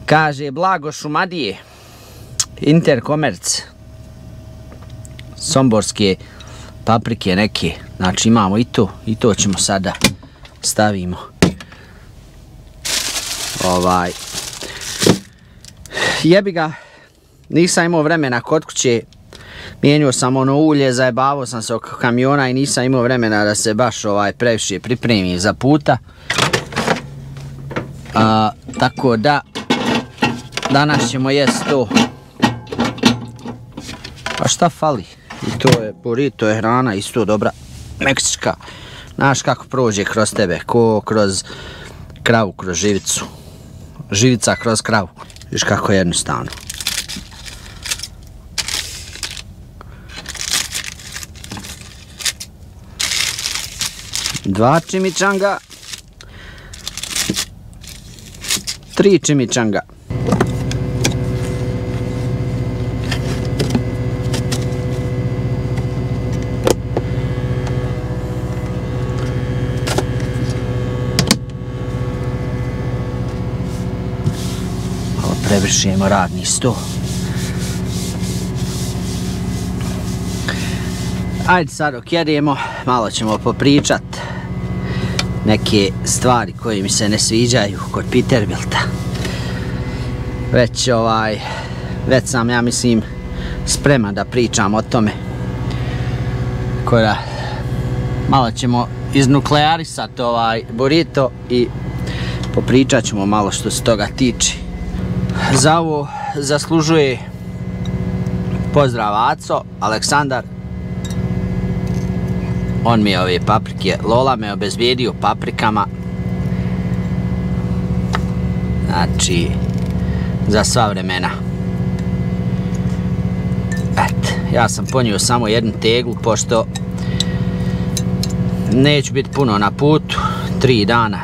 Kaže Blago Šumadije, Interkomerc, somborske paprike neke. Znači imamo i to ćemo sada stavimo. Jebi ga, nisam imao vremena kod kuće, mijenio sam ono ulje, zajebavao sam se oko kamiona i nisam imao vremena da se baš previše pripremim za puta. Tako da danas ćemo jest to. Pa šta fali? I to je burrito, je hrana isto dobra, meksička. Znaš kako prođe kroz tebe, ko kroz kravu, kroz živicu. Živica kroz kravu. Viš kako je jednostavno. Dva chimichanga. 3 chimichanga. Prevršujemo radni sto. Ajde sad dok jedemo, malo ćemo popričat neke stvari koje mi se ne sviđaju kod Peterbilta. Već sam, ja mislim, spreman da pričam o tome. Koja malo ćemo iznuklearisat burrito i popričat ćemo malo što se toga tiče. Za ovo zaslužuje pozdrav Aco, Aleksandar. On mi je ove paprike, Lola me obezbijedio paprikama. Znači, za sva vremena. Ja sam ponio samo jednu teglu, pošto neću biti puno na putu. 3 dana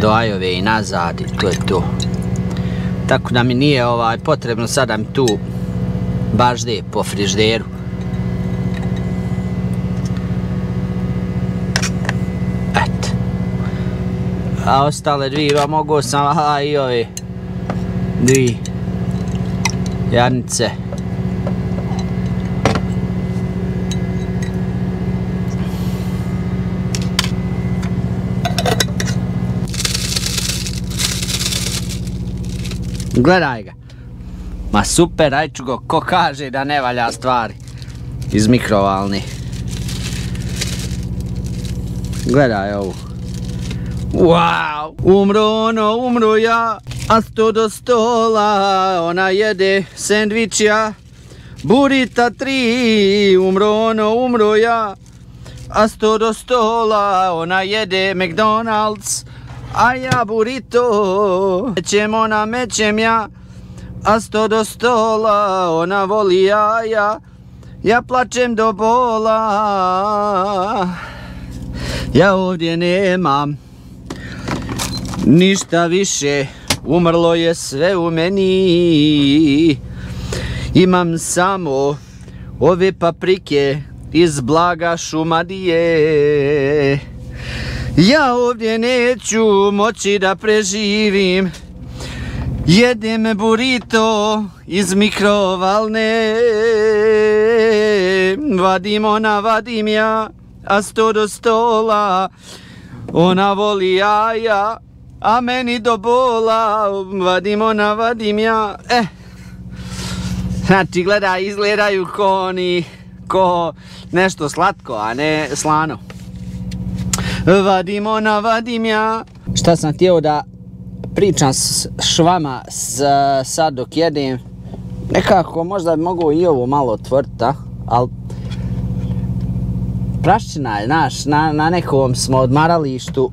do Ajove i nazad i to je to. Tako da mi nije potrebno sada mi tu bažde po frižderu. Eto. A ostale dvije, mogu sam, i ove dvije jarnice. Gledaj ga. Ma super, ajčugo, ko kaže da ne valja stvari iz mikrovalne. Gledaj ovu. Wow! Umro ja, a sto do stola, ona jede sendvičja, burita 3, umro ja, a sto do stola, ona jede McDonald's, a ja burrito, mećem ja, a sto do stola, ona voli jaja, ja plačem do bola, ja ovdje nemam ništa više, umrlo je sve u meni, imam samo ove paprike iz Blaga Šumadije. Ja ovdje neću moći da preživim, jedem burrito iz mikrovalne, vadim ja, a sto do stola, ona voli jaja, a meni do bola, vadim ja. Znači gledaj, izgledaju ko nešto slatko, a ne slano. Vadim ja. Šta sam htio da pričam s vama sad dok jedem, nekako možda bi mogu i ovo malo otvoriti, ali praščina je, znaš, na nekom smo odmaralištu.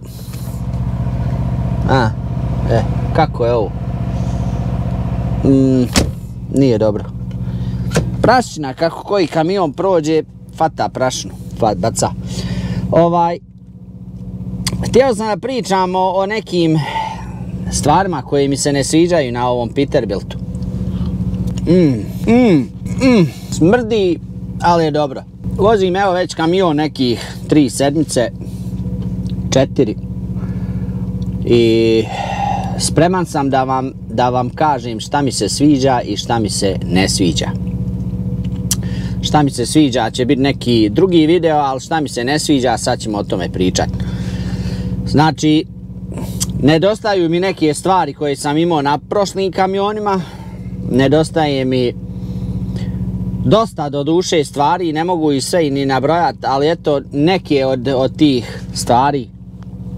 Kako je ovo? Nije dobro. Praščina, kako koji kamion prođe, fata prašnu, baca. Htio sam da pričam o nekim stvarima koje mi se ne sviđaju na ovom Peterbiltu. Smrdi, ali je dobro. Vozim evo već kamion nekih 3 sedmice, 4. I spreman sam da vam kažem šta mi se sviđa i šta mi se ne sviđa. Šta mi se sviđa će biti neki drugi video, ali šta mi se ne sviđa sad ćemo o tome pričati. Znači, nedostaju mi neke stvari koje sam imao na prošlim kamionima. Nedostaje mi dosta do duše stvari, ne mogu ih sve ni nabrojati, ali eto neke od tih stvari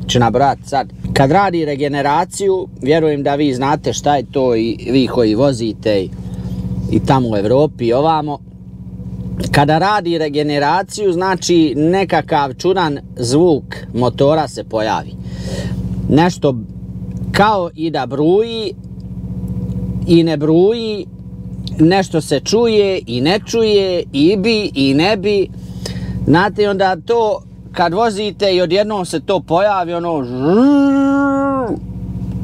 ću nabrojati sad. Kad radi regeneraciju, vjerujem da vi znate šta je to i vi koji vozite i tamo u Evropi i ovamo. Kada radi regeneraciju, znači nekakav čudan zvuk motora se pojavi. Nešto kao i da bruji i ne bruji, nešto se čuje i ne čuje, i bi i ne bi. Znate, onda to kad vozite i odjednom se to pojavi, ono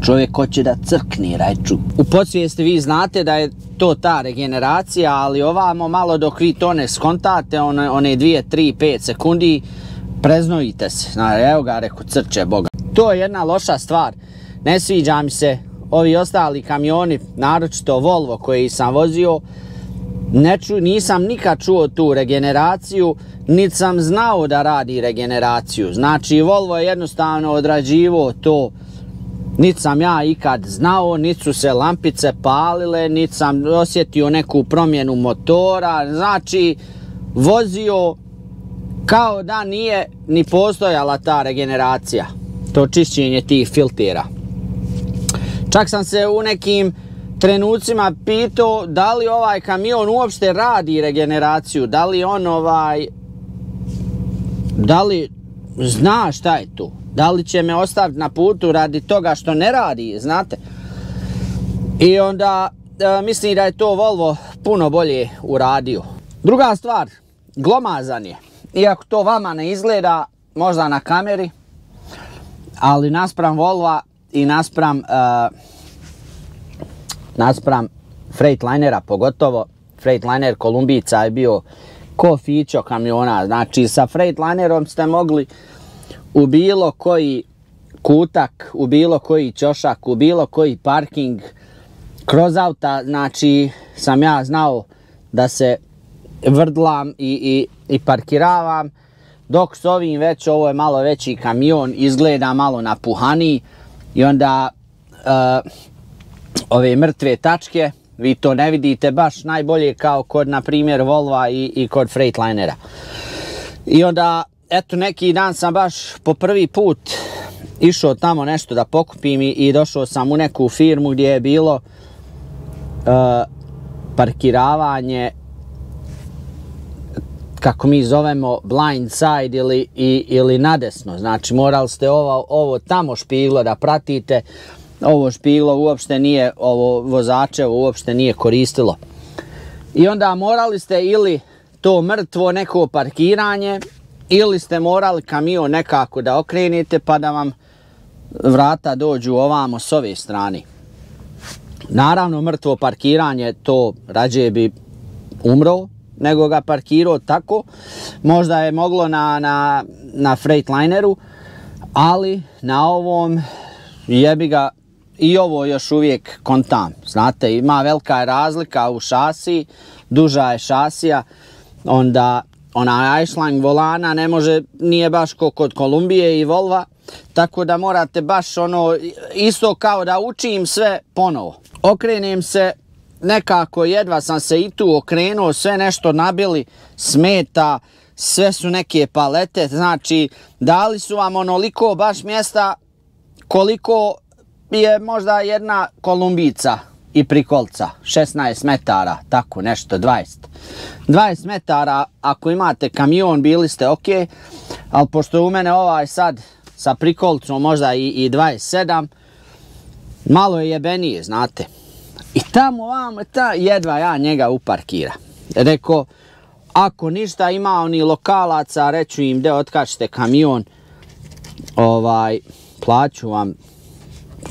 čovjek hoće da crkne, rajču. U podsvijesti vi znate da je to ta regeneracija, ali ovamo malo dok vi to ne skontate, one 2, 3, 5 sekundi, preznojite se. Znači, evo ga, reko, crče Boga. To je jedna loša stvar. Ne sviđa mi se ovi ostali kamioni, naročito Volvo koji sam vozio. Nisam nikad čuo tu regeneraciju, niti sam znao da radi regeneraciju. Znači, Volvo je jednostavno odrađivo to. Niti sam ja ikad znao, niti su se lampice palile, niti sam osjetio neku promjenu motora. Znači, vozio kao da nije ni postojala ta regeneracija, to čišćenje tih filtera. Čak sam se u nekim trenucima pitao da li ovaj kamion uopšte radi regeneraciju, da li on da li zna šta je to, da li će me ostaviti na putu radi toga što ne radi, znate. I onda mislim da je to Volvo puno bolje uradio. Druga stvar, glomazan je. Iako to vama ne izgleda, možda na kameri, ali naspram Volva i naspram Freightlinera pogotovo, Freightliner Kolumbijica je bio ko fićo kamiona. Znači, sa Freichtlinerom ste mogli u bilo koji kutak, u bilo koji ćošak, u bilo koji parking, kroz auta, znači, sam ja znao da se vrdlam i parkiravam, dok s ovim već, ovo je malo veći kamion, izgleda malo napuhaniji i onda ove mrtve tačke, vi to ne vidite baš najbolje kao kod, na primjer, Volva i kod Freightlinera. I onda, eto, neki dan sam baš po prvi put išao tamo nešto da pokupim i došao sam u neku firmu gdje je bilo parkiravanje, kako mi zovemo, blind side ili nadesno. Znači, morali ste ovo tamo špiglo da pratite. Ovo špiglo uopšte nije, ovo vozačevo uopšte nije koristilo. I onda morali ste ili to mrtvo neko parkiranje, ili ste morali kamion nekako da okrenete pa da vam vrata dođu ovamo s ove strane. Naravno, mrtvo parkiranje, to rađe bi umro nego ga parkirao tako. Možda je moglo na Freightlineru, ali na ovom jebi ga, i ovo još uvijek kontam. Znate, ima velika razlika u šasiji, duža je šasija, onda ona Eichlang volana ne može, nije baš kod Kolumbije i Volva, tako da morate baš ono, isto kao da učim sve ponovo. Okrenem se, nekako jedva sam se i tu okrenuo, sve nešto nabili, smeta, sve su neke palete, znači dali su vam onoliko baš mjesta koliko je možda jedna Kolumbijica i prikolca, 16 metara, tako nešto, 20 metara, ako imate kamion bili ste ok, ali pošto u mene ovaj sad sa prikolcom možda i 27, malo je jebenije, znate. I tamo vamo, jedva ja njega uparkira. Reko, ako ništa ima oni lokalaca, reću im gdje otkačite kamion, plaću vam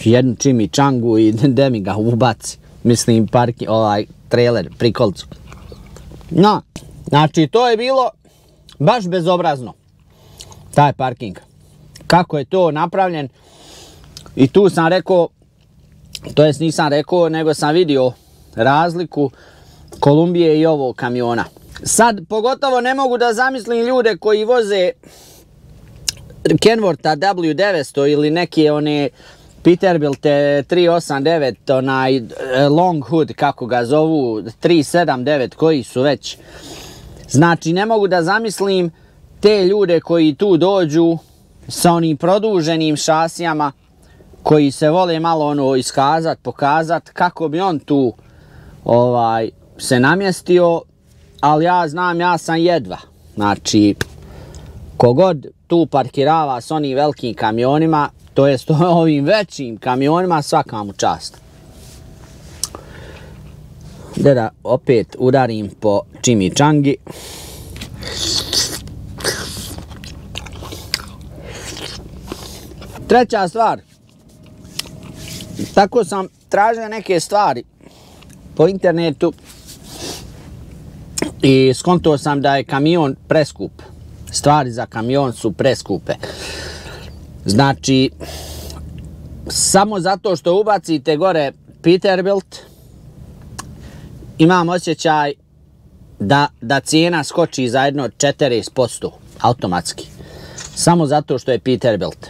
jednu chimichangu i da mi ga ubaci. Mislim, trailer, prikolicu. No, znači to je bilo baš bezobrazno. Taj parking. Kako je to napravljen. I tu sam rekao, to jest nisam rekao, nego sam vidio razliku Kolumbije i ovog kamiona. Sad, pogotovo ne mogu da zamislim ljude koji voze Kenwortha W900 ili neke one Peterbilt 389, onaj Long Hood, kako ga zovu, 379, koji su već. Znači, ne mogu da zamislim te ljude koji tu dođu sa onim produženim šasijama, koji se vole malo ono iskazat, pokazat, kako bi on tu se namjestio, ali ja znam, ja sam jedva. Znači, kogod tu parkirava s onim velikim kamionima, to jest ovim većim kamionima, svaka mu čast. Da opet udarim po chimichangi. Treća stvar. Tako sam tražio neke stvari po internetu i skontao sam da je kamion preskup. Stvari za kamion su preskupe. Znači, samo zato što ubacite gore Peterbilt, imam osjećaj da cijena skoči za jedno 40% automatski. Samo zato što je Peterbilt.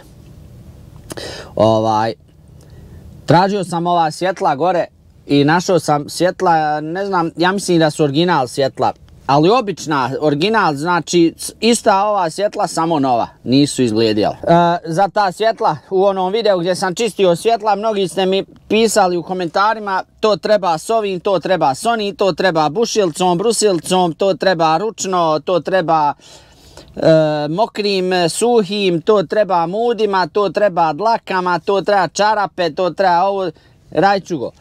Tražio sam ova svjetla gore i našao sam svjetla, ne znam, ja mislim da su original svjetla, ali obična, original, znači ista ova svjetla, samo nova, nisu izblijedjela. Za ta svjetla, u onom videu gdje sam čistio svjetla, mnogi ste mi pisali u komentarima, to treba s ovim, to treba s onim, to treba bušilcom, brusilcom, to treba ručno, to treba mokrim, suhim, to treba mudima, to treba dlakama, to treba čarape, to treba ovo, rajčugo.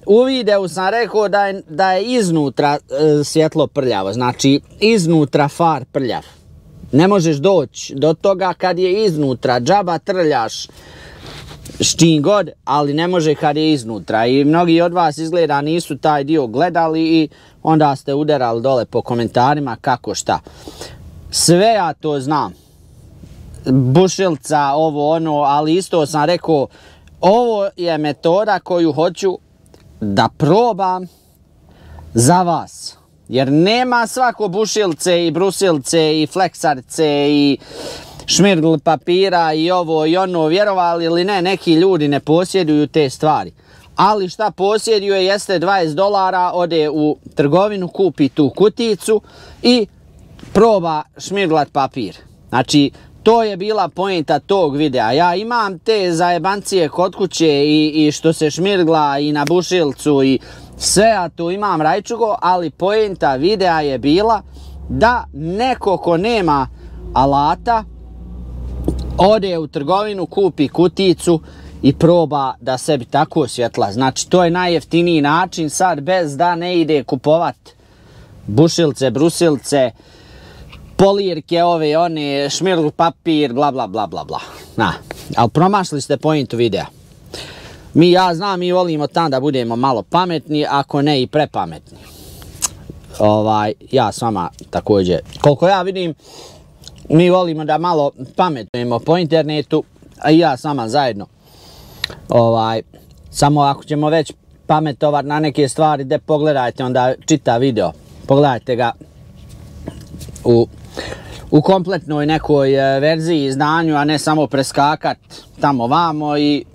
U videu sam rekao da je iznutra svjetlo prljavo, znači iznutra far prljav. Ne možeš doći do toga kad je iznutra, džaba trljaš s čim god, ali ne može kad je iznutra. I mnogi od vas izgleda nisu taj dio gledali i onda ste udarali dole po komentarima kako šta. Sve ja to znam. Bušilca, ovo ono, ali isto sam rekao, ovo je metoda koju hoću da probam za vas. Jer nema svako bušilce i brusilce i fleksarce i šmirgl papira i ovo i ono, vjerovali ili ne, neki ljudi ne posjeduju te stvari. Ali šta posjeduje jeste $20, ode u trgovinu, kupi tu kuticu i proba šmirglat papir. Znači, to je bila poenta tog videa. Ja imam te zajebancije kod kuće i što se šmirgla i na bušilcu i sve, ja tu imam rajčugo, ali poenta videa je bila da neko ko nema alata ode u trgovinu, kupi kuticu i proba da sebi tako osvjetla. Znači, to je najjeftiniji način sad, bez da ne ide kupovat bušilce, brusilce, polirke, ove, one, šmirgl papir, bla, bla, bla, bla, bla. Ali promašili ste pointu videa. Ja znam, mi volimo tam da budemo malo pametni, ako ne i prepametni. Ja s vama također. Koliko ja vidim, mi volimo da malo pametujemo po internetu, a i ja s vama zajedno. Samo ako ćemo već pametovat na neke stvari, gdje pogledajte onda čita video. Pogledajte ga u kompletnoj nekoj verziji, izdanju, a ne samo preskakat tamo vamo i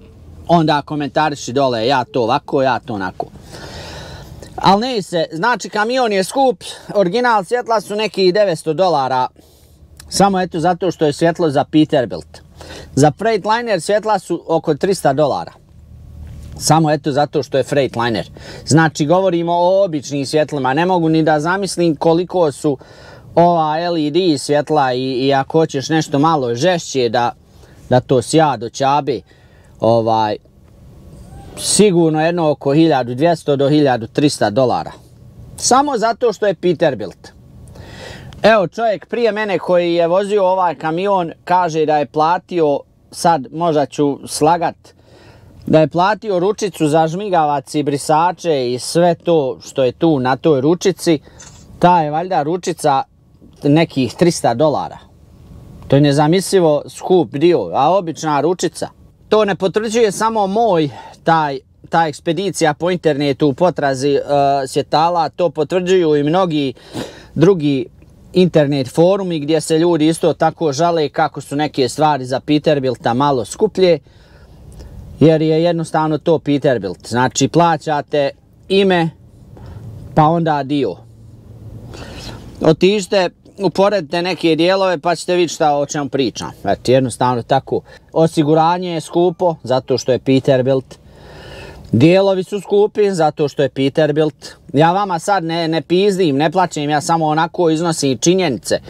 onda komentariši dole, ja to ovako, ja to onako. Ali ne se, znači kamion je skup, original svjetla su neki $900, samo eto zato što je svjetlo za Peterbilt. Za Freightliner svjetla su oko $300. Samo eto zato što je Freightliner. Znači govorimo o običnim svjetlima, ne mogu ni da zamislim koliko su ova LED svjetla i ako hoćeš nešto malo žešće da to sja do ćabe, sigurno jedno oko $1200 do $1300. Samo zato što je Peterbilt. Evo, čovjek prije mene koji je vozio ovaj kamion kaže da je platio, sad možda ću slagat, Da je platio ručicu za žmigavac i brisače i sve to što je tu na toj ručici, ta je valjda ručica nekih $300. To je nezamislivo skup dio, a obična ručica. To ne potvrđuje samo moj ta ekspedicija po internetu u potrazi svjetala, to potvrđuju i mnogi drugi internet forumi gdje se ljudi isto tako žale kako su neke stvari za Peterbilta malo skuplje, jer je jednostavno to Peterbilt. Znači plaćate ime pa onda dio. Otiđite, uporedite neke dijelove pa ćete vidjeti šta o čemu pričam. Eto, jednostavno tako. Osiguranje je skupo zato što je Peterbilt. Dijelovi su skupi zato što je Peterbilt. Ja vama sad ne pizdim, ne plaćem, ja samo onako iznosim činjenice.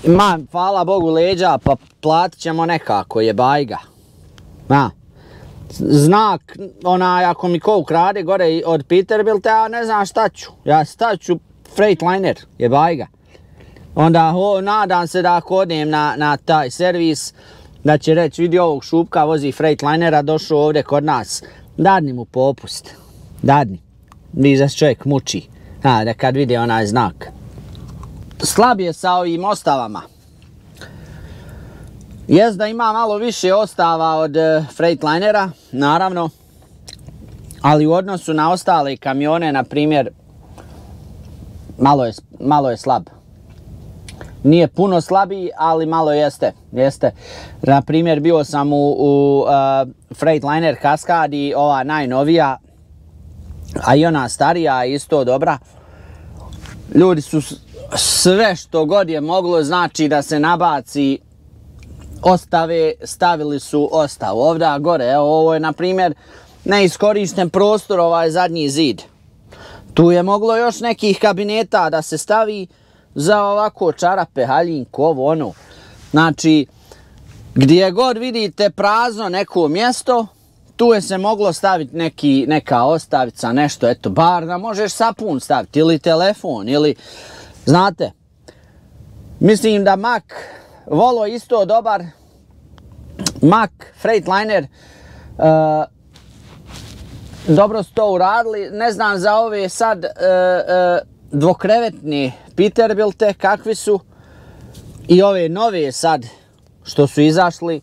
Imam, hvala Bogu, leđa, pa platit ćemo nekako, je bajga. Znak, ako mi ko ukrade gore od Peterbilta, ja ne znam šta ću. Ja staću Freightliner, je bajga. Onda nadam se da ako odem na taj servis, da će reći, vidi ovog šupka, vozi Freightlinera, došao ovdje kod nas. Dadni mu popust. Dadni. Vi za čovjek muči. Da kad vidi onaj znak. Slab je sa ovim ostavama. Jest da ima malo više ostava od Freightlinera, naravno. Ali u odnosu na ostale kamione, na primjer, malo je slab. Nije puno slabiji, ali malo jeste. Na primjer, bio sam u Freightliner Cascadi, ova najnovija, a i ona starija je isto dobra. Ljudi su sve što god je moglo, znači da se nabaci ostave, stavili su ostavu. Ovdje gore, evo, ovo je na primjer neiskorišten prostor, ovaj zadnji zid. Tu je moglo još nekih kabineta da se stavi za ovako čarape, haljinku, ovo ono. Znači, gdje god vidite prazno neko mjesto, tu je se moglo staviti neka ostavica, nešto, eto, bar da možeš sapun staviti, ili telefon, ili, znate, mislim da Mack, Volvo isto dobar, Mack, Freightliner, dobro su to uradili, ne znam za ove sad dvokrevetni Peterbilte kakvi su i ove nove sad što su izašli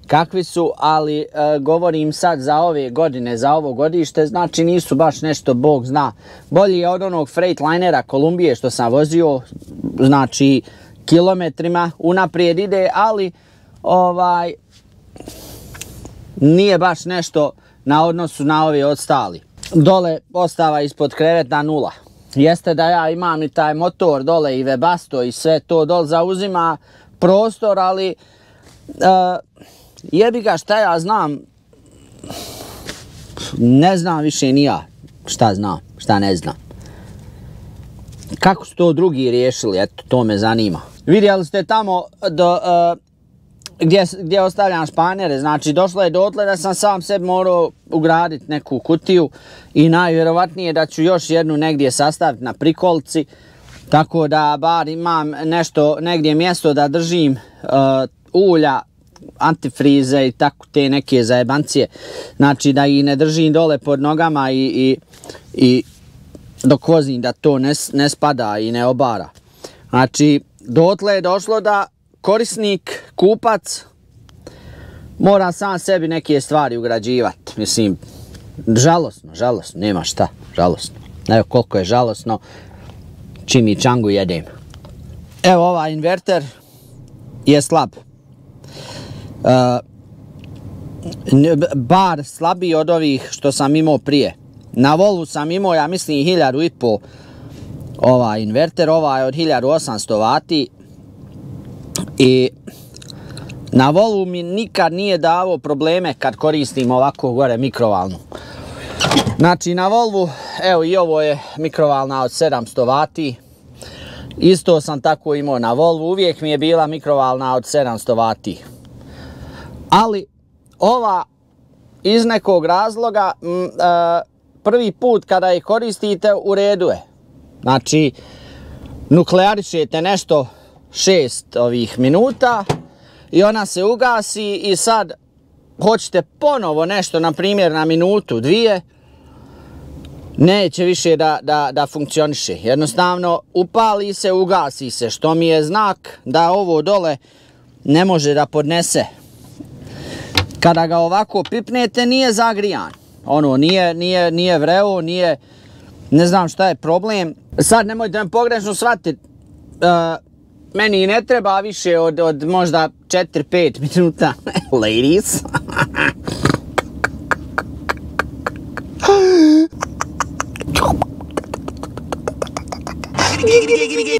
kakvi su, ali govorim sad za ove godine, za ovo godište, znači nisu baš nešto, Bog zna. Bolji je od onog Freightlinera Kolumbije što sam vozio, znači kilometrima unaprijed ide, ali nije baš nešto na odnosu na ove ostali. Dole ostava ispod kreveta 0. Jeste da ja imam i taj motor dole i Webasto i sve to dole zauzima prostor, ali jebi ga, šta ja znam, ne znam više ni ja šta znam, šta ne znam. Kako su to drugi riješili, eto, to me zanima. Vidjeli ste tamo gdje ostavljam španjere, znači došlo je dotle da sam sam sebi morao ugraditi neku kutiju i najvjerovatnije da ću još jednu negdje sastaviti na prikolci, tako da bar imam nešto, negdje mjesto da držim ulja, antifrize i tako te neke zajebancije, znači da ih ne držim dole pod nogama i dok vozim da to ne spada i ne obara. Znači dotle je došlo da korisnik, kupac, mora sam sebi neke stvari ugrađivati. Mislim, žalosno, nema šta, žalosno. Evo koliko je žalosno, čimičangu jedem. Evo ovaj inverter je slab. Bar slabiji od ovih što sam imao prije. Na Volvu sam imao, ja mislim, 1500 ovaj inverter, ovaj od 1800 vati. I na Volvu mi nikad nije davao probleme kad koristim ovako gore mikrovalnu. Znači na Volvu, evo i ovo je mikrovalna od 700 vati. Isto sam tako imao na Volvu, uvijek mi je bila mikrovalna od 700 vati. Ali ova iz nekog razloga prvi put kada je koristite u redu je. Znači nuklearišete nešto 6 ovih minuta i ona se ugasi i sad hoćete ponovo nešto, na primjer na minutu, dvije, neće više da funkcioniše. Jednostavno upali se, ugasi se, što mi je znak da ovo dole ne može da podnese. Kada ga ovako pipnete, nije zagrijan. Ono, nije vreo, nije, ne znam šta je problem. Sad nemojte me pogrešno shvatiti, meni ne treba više od možda 4-5 minuta. Ladies.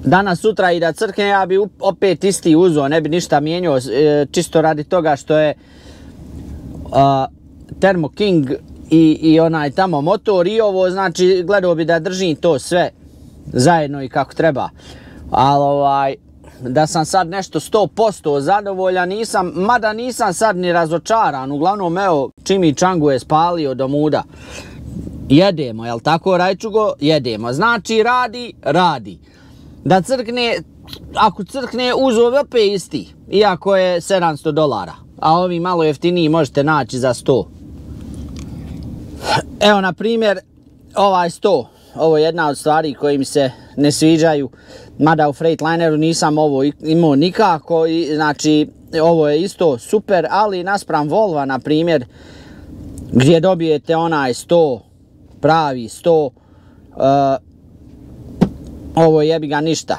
Danas, sutra i da crkne, ja bi opet isti uzeo, ne bi ništa mijenjao, čisto radi toga što je Thermo King i onaj tamo motor i ovo, znači gledao bi da držim to sve zajedno i kako treba. Ali da sam sad nešto 100% zadovoljan, nisam, mada nisam sad ni razočaran, uglavnom evo chimichangu je spalio do muda. Jedemo, jel tako Rajčugo? Jedemo, znači radi. Da crkne, ako crkne uzove opet isti, iako je $700, a ovi malo jeftiniji možete naći za 100. Evo na primjer ovaj 100, ovo je jedna od stvari koje mi se ne sviđaju, mada u Freightlineru nisam ovo imao nikako, znači ovo je isto super, ali naspram Volva na primjer, gdje dobijete onaj 100, pravi 100, ovo jebi ga ništa.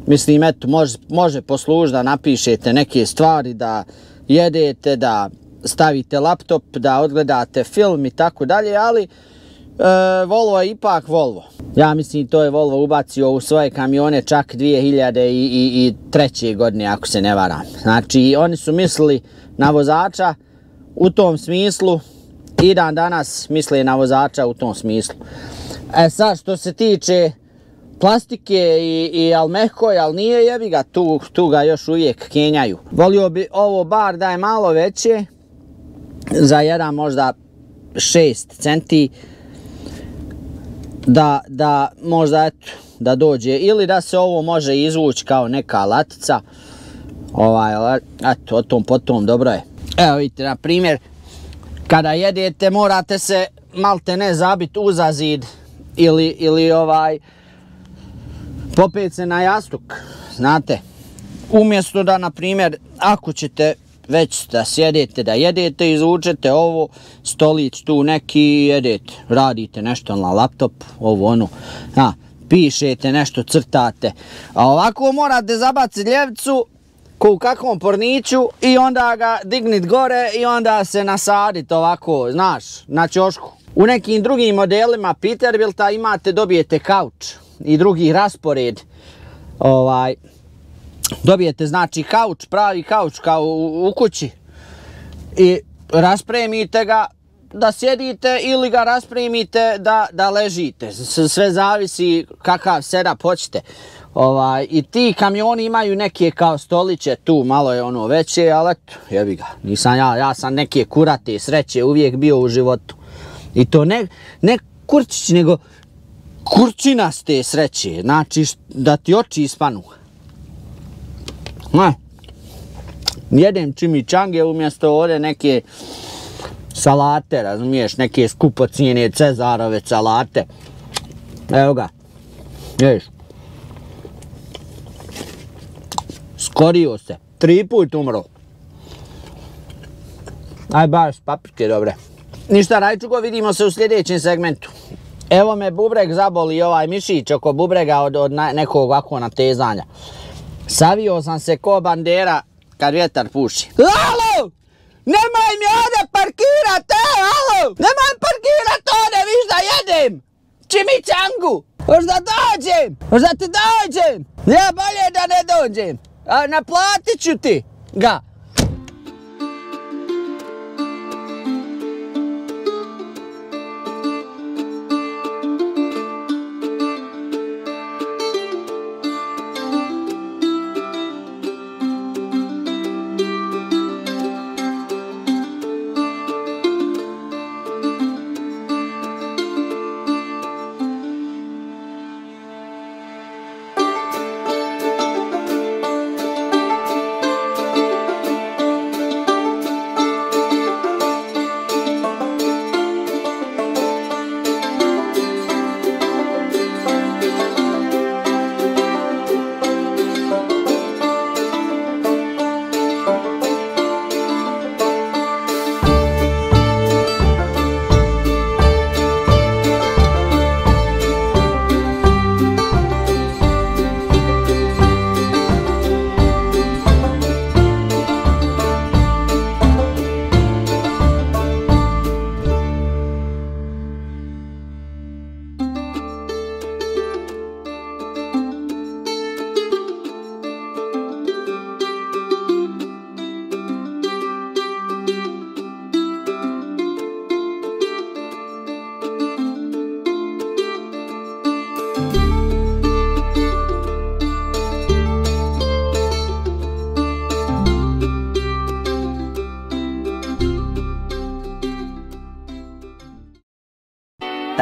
Mislim, eto, može poslužiti da napišete neke stvari, da jedete, da stavite laptop, da odgledate film i tako dalje, ali Volvo je ipak Volvo. Ja mislim to je Volvo ubacio u svoje kamione čak 2003. godine, ako se ne varam. Znači, oni su mislili na vozača u tom smislu i dan danas misle na vozača u tom smislu. Sad, što se tiče plastike i al mehko, al nije, jebi ga, tu ga još uvijek kenjaju. Volio bi ovo bar da je malo veće, za jedan možda 6 centi, da možda eto, da dođe, ili da se ovo može izvući kao neka latica, eto, o tom potom, dobro je. Evo vidite, na primjer, kada jedete morate se malte ne zabiti uza zid ili popet se na jastuk, znate. Umjesto da, na primjer, ako ćete već da sjedete, da jedete, izvučete ovo, stolić tu neki i jedete. Radite nešto na laptop, ovo ono, pišete nešto, crtate. A ovako morate zabaciti ljevicu, ko u kakvom porniću, i onda ga dignit gore i onda se nasadit ovako, znaš, na ćošku. U nekim drugim modelima Peterbilta imate, dobijete kauč i drugi raspored. Dobijete znači kauč, pravi kauč kao u kući i raspremite ga da sjedite ili ga raspremite da ležite. Sve zavisi kakav setup hoćete. I ti kamioni imaju neke kao stoliće tu, malo je ono veće, ali eto, jebi ga. Nisam ja sam neke kurate sreće uvijek bio u životu. I to ne kurčić, nego kurčinaste sreće, znači da ti oči ispanu. Jedem chimichange umjesto ovdje neke salate, razumiješ, neke skupocijene Cezarove salate. Evo ga, ješ. Skorio se, 3 put umro. Aj baš paprike dobre. Ništa Rajčugo, vidimo se u sljedećem segmentu. Evo me bubreg zaboli, ovaj mišić oko bubrega od nekog ovako natezanja. Savio sam se ko bandera kad vjetar puši. Alo! Nemoj mi ovdje parkirat, alo! Nemoj parkirat ovdje, viš da jedem! Chimichangu! Možda dođem! Možda ti dođem! Ja bolje da ne dođem! A naplatit ću ti ga!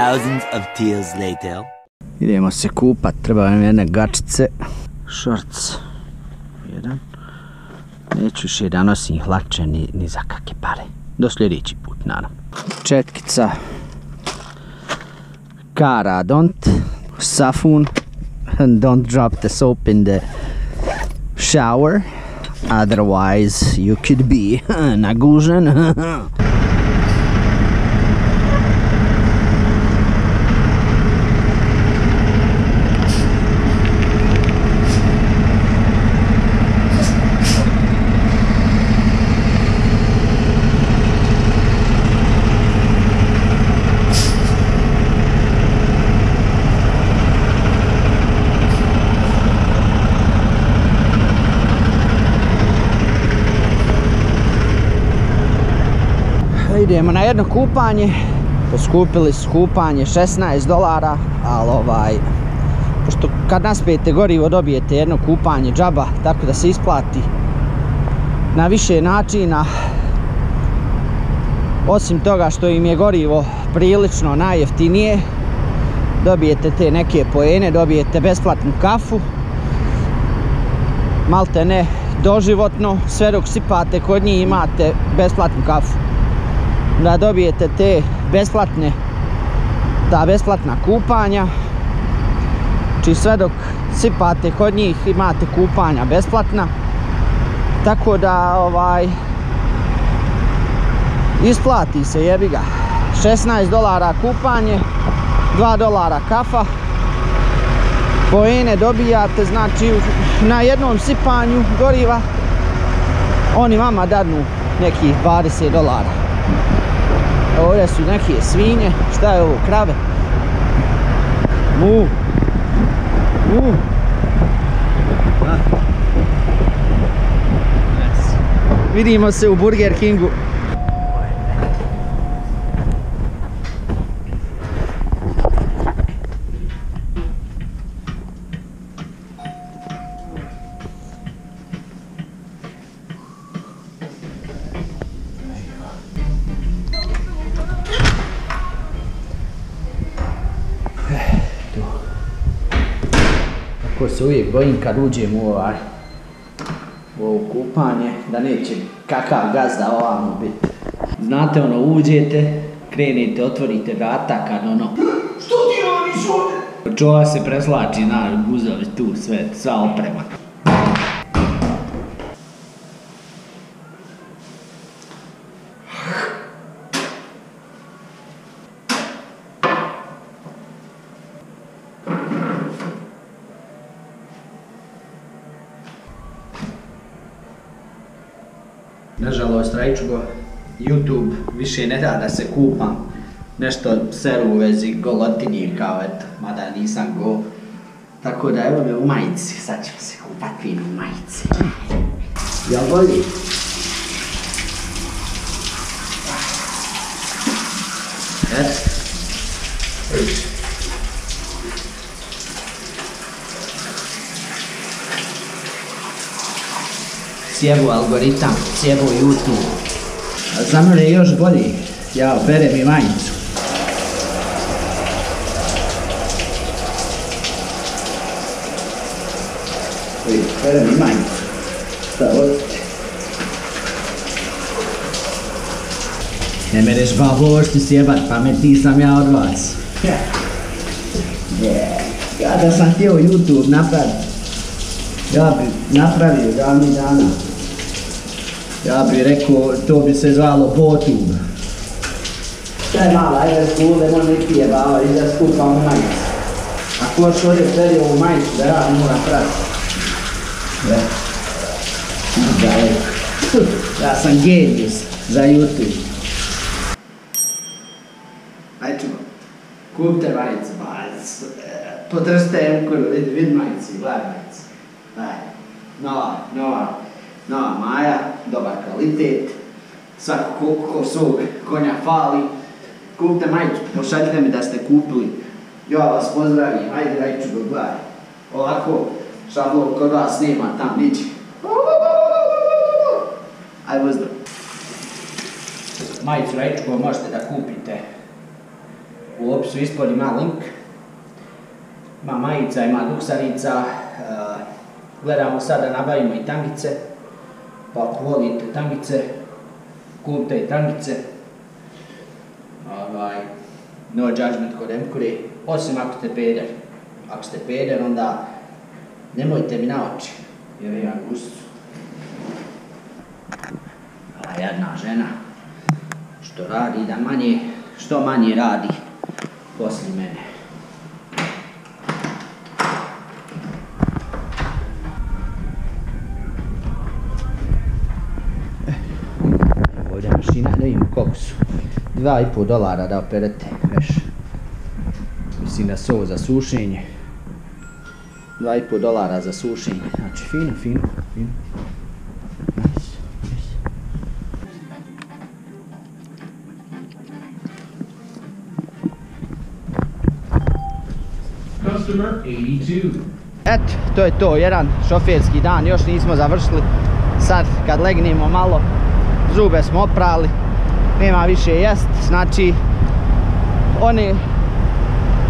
Thousands of tears later. Idemo se kupat, treba nam jedne gačice, šorc, jedan. Neću više da nosim hlače ni za kakve pare. Do sljedeći put, naravno. Četkica, Kara don't, safun, don't drop the soap in the shower, otherwise you could be nagužen. Idemo na jedno kupanje, poskupili su kupanje $16, ali pošto kad naspijete gorivo dobijete jedno kupanje džaba, tako da se isplati na više načina. Osim toga što im je gorivo prilično najjeftinije, dobijete te neke poene, dobijete besplatnu kafu, malte ne doživotno, sve dok sipate kod njih imate besplatnu kafu. Da dobijete te besplatna kupanja, či sve dok sipate kod njih imate kupanja besplatna, tako da isplati se, jebi ga. $16 kupanje, $2 kafa, poene dobijate, znači na jednom sipanju goriva oni vama dadnu nekih $20. Ovdje su neke svinje, šta je ovo, krave? Mu. Vidimo se u Burger Kingu. Ko se uvijek bojim kad uđem u ovo kupanje, da neće kakav gazda ovamo biti. Znate, uđete, krenete, otvorite vrata kad što ti radiš ovdje? Čova se preslači, guzovi tu, sva oprema. Nažalost, Rajčugo, YouTube više ne da se kupam. Nešto seru u vezi golotinji, kao eto, mada nisam go. Tako da evo me u majici, sad ćemo se kupat fino u majici. Jel bolji? Eto. Sjebu algoritam, sjebu YouTube. A za mene je još bolji. Ja operem i majicu. Operem i majicu. Šta odite? Ne mereš babo što sjebat, pametniji sam ja od vas. Kada sam htio YouTube napraviti, ja bi napravio davnih dana. Ja bih rekao, to bi se zvalo BoTube. Šta je mala, ajde skude, možda i pije bava, i da skupam u majicu. Ako još ovdje peri ovu majicu, da ja moram prati. Ja sam genius za YouTube. Ajde, kupite majicu, potrste ukoro, vid majicu, gledaj majicu. Nova maja, dobar kvalitet, svako ko svog konja fali. Kupite majicu, pošaljite mi da ste kupili. Ja vas pozdravim, ajde Rajčugo, gledaj. Ovako, šablon kod vas nema tam niči. Ajde pozdrav. Majicu Rajčugo možete da kupite U opisu ispod ima link. Ima majica, ima duksarica. Gledamo sad da nabavimo i tangice. Pa ako volite tangice, kupite i tangice. No judgment kod Emkure, osim ako ste peder. Ako ste peder, onda nemojte mi na oči, jer imam gustu. Ova jedna žena, što radi da što manje radi poslije mene. Ovdje mašina, da vidimo koliko su. $2,5 da operete veš. Mislim da su ovo za sušenje. $2,5 za sušenje. Znači fino. Nice. Customer 82. Eto, to je to, jedan šoferski dan, još nismo završili. Sad kad legnemo malo, zube smo oprali, nema više jest, znači one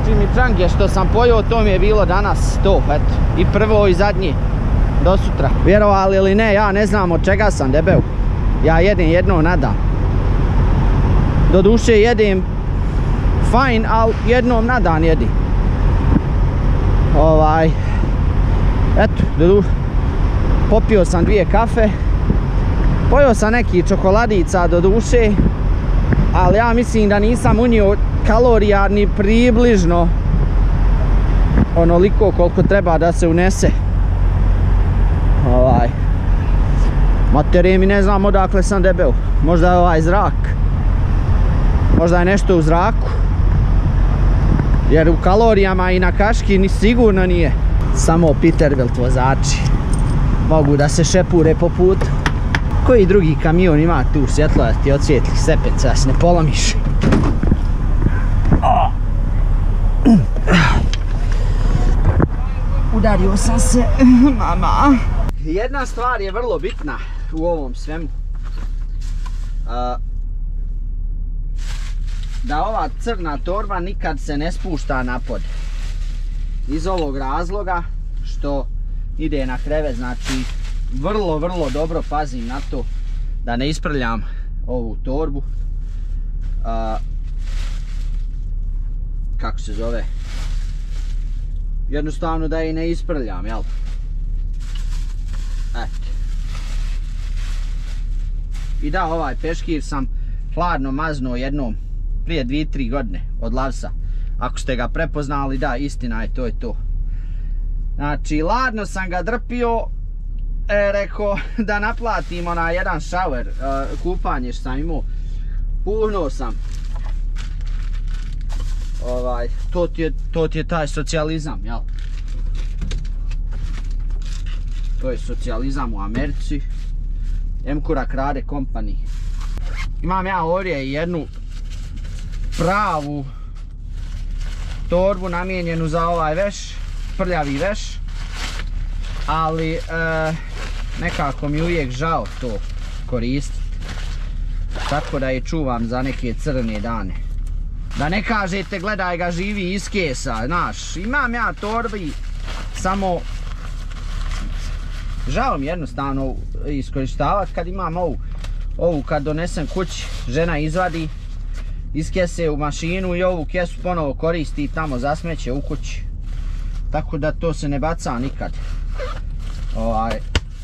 čimičange što sam pojeo, to mi je bilo danas to, eto, i prvo i zadnje, do sutra. Vjerovali ili ne, ja ne znam od čega sam debel, ja jedem jednom na dan. Doduše jedem fajn, ali jednom na dan jedim. Eto, popio sam 2 kafe, pojeo sam neki čokoladica do duše, ali ja mislim da nisam unio kalorija ni približno onoliko koliko treba da se unese. Matere mi ne znam odakle sam debel, možda je ovaj zrak, možda je nešto u zraku, jer u kalorijama i na kaški ni sigurno nije. Samo Peterbilt vozači mogu da se šepure po putu. Koji drugi kamion ima tu svjetlo da ti odsvijetli stepence da se ne polomiš? Udario sam se, mama. Jedna stvar je vrlo bitna u ovom svemu. Da ova crna torba nikad se ne spušta napod. Iz ovog razloga što ide na krevet, znači vrlo dobro pazim na to da ne isprljam ovu torbu. Kako se zove? Jednostavno da je ne isprljam, jel? Eto. I da, ovaj peškir sam hladno maznuo jednom prije 2-3 godine od Lavsa. Ako ste ga prepoznali, da, istina je, to je to. Znači, ladno sam ga drpio, rekao da naplatimo na jedan šauer, kupanje što sam imao. Puhnuo sam. To ti je taj socijalizam, jel? To je socijalizam u Americi. Emkura krade company. Imam ja ovdje jednu pravu torbu namijenjenu za ovaj veš, prljavi veš, ali nekako mi uvijek žao to koristiti, tako da je čuvam za neke crne dane. Da ne kažete gledaj ga živi iz kesa, znaš, imam ja torbi, samo žao mi jednostavno iskorištavati kad imam ovu kad donesem kući, žena izvadi iz kese u mašinu i ovu kesu ponovo koristi tamo za smeće u kući. Tako da to se ne baca nikad.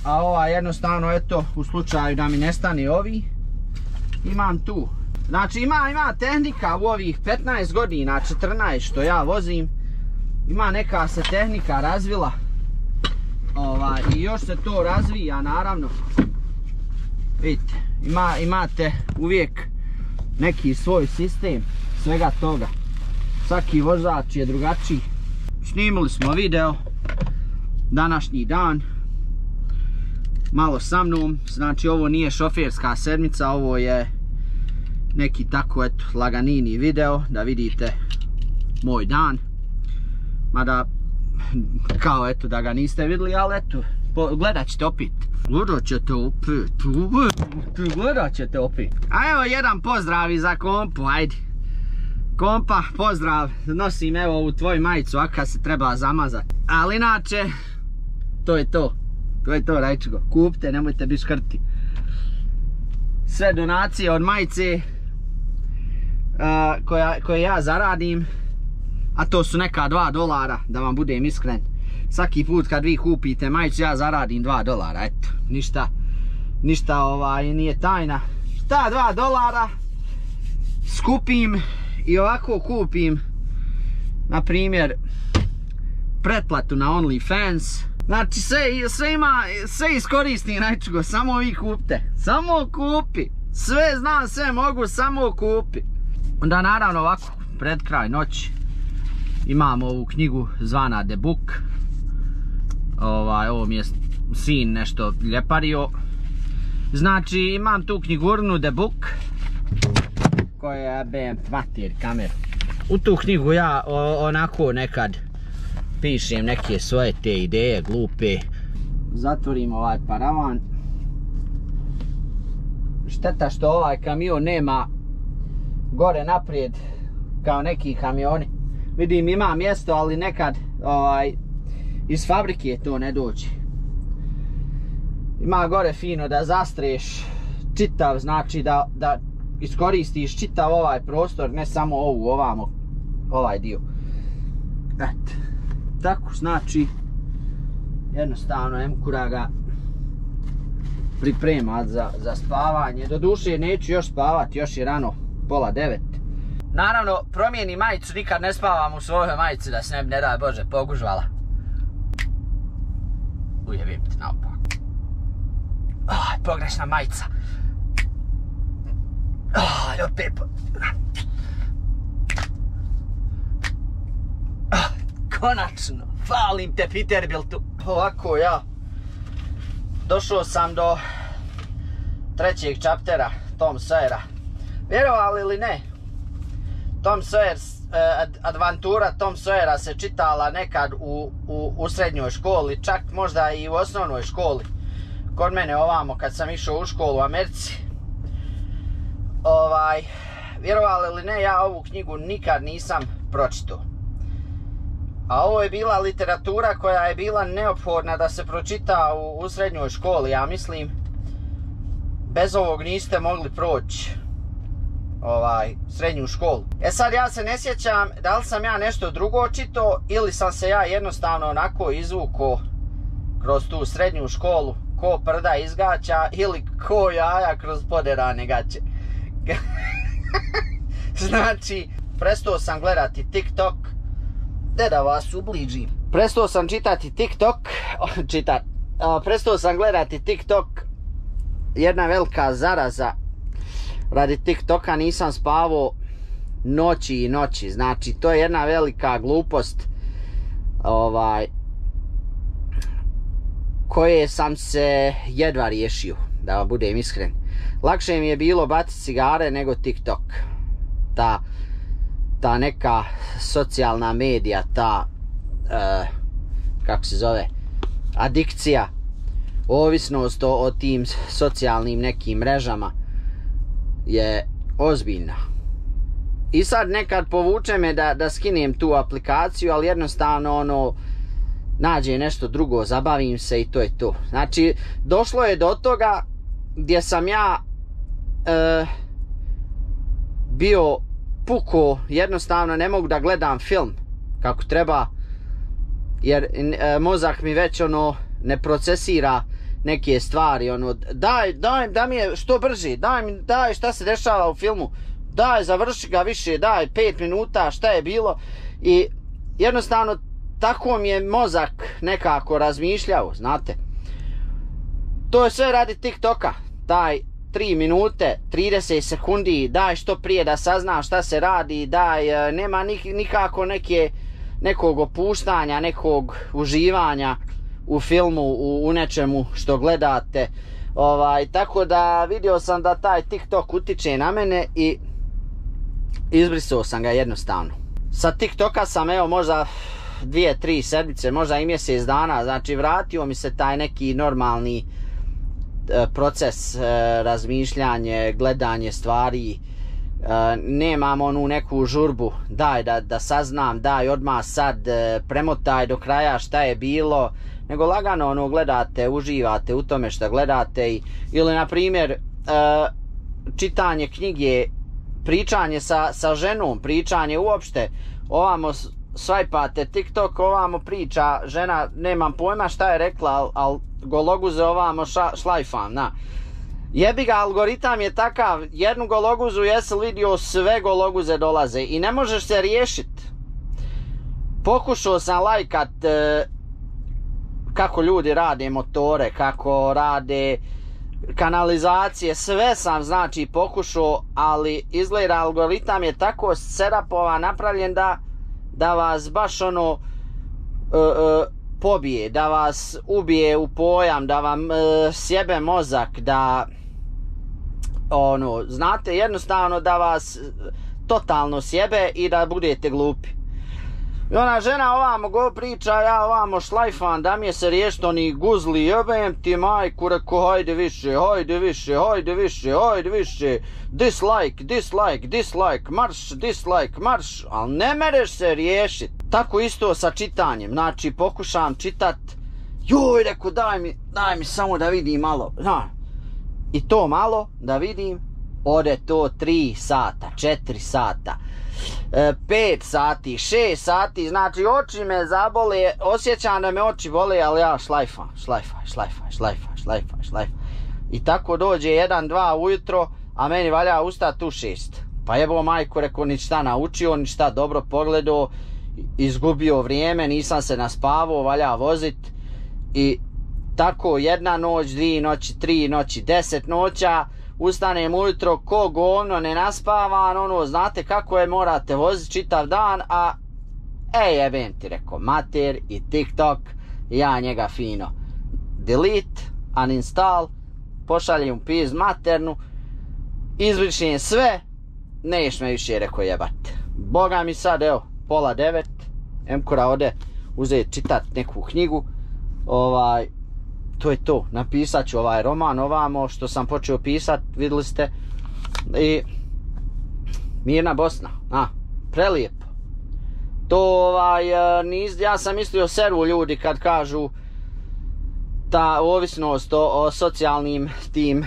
A ova jednostavno, eto, u slučaju da mi nestane ovi, imam tu. Znači ima tehnika u ovih 15 godina, 14 što ja vozim, ima neka se tehnika razvila. I još se to razvija, naravno. Vidite, imate uvijek neki svoj sistem svega toga. Svaki vozač je drugačiji. Snimili smo video današnji dan malo sa mnom, znači ovo nije šoferska sedmica, ovo je neki tako eto laganini video da vidite moj dan, mada kao eto da ga niste vidjeli, ali eto gledat ćete opet. Gledat ćete opet. A evo jedan pozdrav i za kompu, ajde. Kompa, pozdrav, nosim evo ovu tvoju majicu, aka se treba zamazati. Ali inače, to je to. To je to, Rajčigo. Kupite, nemojte biti škrti. Sve donacije od majice koje ja zaradim, a to su neka $2, da vam budem iskren. Svaki put kad vi kupite majicu, ja zaradim $2, eto. Ništa nije tajna. Ta $2 skupim i ovako kupim, na primjer, pretplatu na OnlyFans. Znači sve iskoristim, Rajčigo, samo vi kupite. Samo kupi. Sve znam, sve mogu, samo kupi. Onda naravno ovako, pred kraj noći, imamo ovu knjigu zvana The Book. Ovo mi je sin nešto ljepario. Znači imam tu knjigurnu The Book, koja je mater kameru. U tu knjigu ja onako nekad pišem neke svoje te ideje glupe. Zatvorim ovaj paravan. Šteta što ovaj kamion nema gore naprijed kao neki kamioni. Vidim ima mjesto, ali nekad iz fabrike to ne dođe. Ima gore fino da zastreš čitav, znači da iskoristiš čitav ovaj prostor, ne samo ovu ovamo, ovaj dio. Eto, tako znači jednostavno Emkura ga pripremat za spavanje. Doduše neću još spavati, još je rano, 8:30. Naravno, promijeni majicu, nikad ne spavam u svojoj majici da se ne daj Bože pogužvala. Ujebim ti naopak. Pogrešna majica. Opet. Konačno, falim te Peterbiltu. Ovako ja došao sam do 3. chaptera Tom Sawyera. Vjerovali ili ne, Tom Sawyer, adventura Tom Sawyera se čitala nekad u srednjoj školi, čak možda i u osnovnoj školi. Kod mene ovamo kad sam išao u školu u Americi. Vjerovali ili ne, ja ovu knjigu nikad nisam pročitao. A ovo je bila literatura koja je bila neophodna da se pročita u srednjoj školi, ja mislim. Bez ovog niste mogli proći srednju školu. E sad ja se ne sjećam da li sam ja nešto drugo čitao ili sam se ja jednostavno onako izvukao kroz tu srednju školu ko prda iz gaća ili ko jaja kroz poderane gaće. Znači, prestao sam gledati TikTok. Da vas ubližim. Prestao sam čitati TikTok. Prestao sam gledati TikTok. Jedna velika zaraza. Radi TikToka nisam spavao noći i noći. Znači, to je jedna velika glupost. Koje sam se jedva riješio, da vam budem iskren. Lakše mi je bilo baciti cigare nego TikTok. Ta neka socijalna medija, kako se zove, adikcija, ovisnost o tim socijalnim nekim mrežama je ozbiljna. I sad nekad povuče me da skinem tu aplikaciju, ali jednostavno nađe nešto drugo, zabavim se i to je to. Znači, došlo je do toga gdje sam ja bio puko, jednostavno ne mogu da gledam film kako treba, jer mozak mi već ne procesira neke stvari, daj mi je što brže, daj šta se dešava u filmu, daj završi ga više, daj 5 minuta šta je bilo. I jednostavno tako mi je mozak nekako razmišljao, znate. To je sve radi TikToka, taj 3 minute, 30 sekundi, daj što prije da saznaš šta se radi, daj, nema nikako nekog opuštanja, nekog uživanja u filmu, u nečemu što gledate. Tako da vidio sam da taj TikTok utiče na mene i izbrisao sam ga jednostavno. Sa TikToka sam možda 2-3 sedmice, možda i mjesec dana, znači vratio mi se taj neki normalni proces, razmišljanje, gledanje stvari nemam onu neku žurbu, daj da saznam, daj odmah sad premotaj do kraja šta je bilo, nego lagano ono gledate, uživate u tome što gledate ili na primjer čitanje knjige, pričanje sa ženom, pričanje uopšte, ovamo swipate TikTok, ovamo priča žena, nemam pojma šta je rekla, ali gologuze ovamo šlajfam, na. Jebi ga, algoritam je takav, jednu gologuzu jesi vidio, sve gologuze dolaze i ne možeš se riješit. Pokušao sam lajkat kako ljudi rade motore, kako rade kanalizacije, sve sam znači pokušao, ali izgleda algoritam je tako serapovan, napravljen da vas baš ono pobije, da vas ubije u pojam, da vam sjebe mozak, da ono, znate, jednostavno da vas totalno sjebe i da budete glupi. I ona žena ovamo go priča, ja ovamo šlajfan, da mi je se riješit oni guzli, jebem ti majku, reko hajde više, hajde više, hajde više, hajde više, dislike, dislike, dislike, marš, dislike, marš, ali ne mereš se riješit. Tako isto sa čitanjem, znači pokušam čitat, joj, reko daj mi samo da vidim malo, i to malo da vidim, ode to 3 sata, 4 sata, 5 sati, 6 sati, znači oči me zabole, osjećam da me oči bole, ali ja šlajfam. I tako dođe 1-2 ujutro, a meni valja ustati u 6. Pa jebo majko, reko, ništa naučio, ništa dobro pogledao, izgubio vrijeme, nisam se naspavao, valja vozit. I tako 1 noć, 2 noći, 3 noći, 10 noća, ustanem ujutro ko govno, ne naspavan, ono, znate kako je, morate voziti čitav dan, a jebem ti, reko, mater i TikTok, ja njega fino delete, uninstall, pošaljem piz maternu, izbrišem sve, neš me više, reko, jebat. Boga mi sad, evo, 8:30, Emkura ode uzeti čitat neku knjigu, to je to, napisat ću ovaj roman ovamo što sam počeo pisat, vidjeli ste, i mirna Bosna, prelijepo. To ja sam mislio seru ljudi kad kažu ta ovisnost o socijalnim tim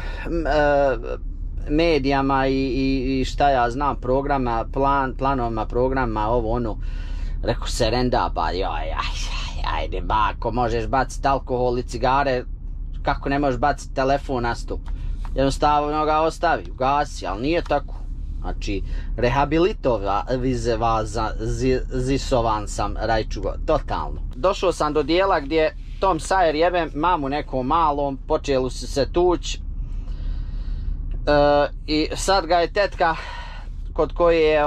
medijama i šta ja znam, programa, planovima, programa, ovo ono, reko se renda, ba ajde bako, možeš baciti alkohol i cigare, kako ne možeš baciti telefon na stup, jednostavno ga ostavi, ugasi, ali nije tako. Znači, rehabilitovan sam, rajču go, totalno. Došao sam do dijela gdje Tom Sawyer jebe mamu nekom malom, počeli su se tuć, i sad ga je tetka, kod koje je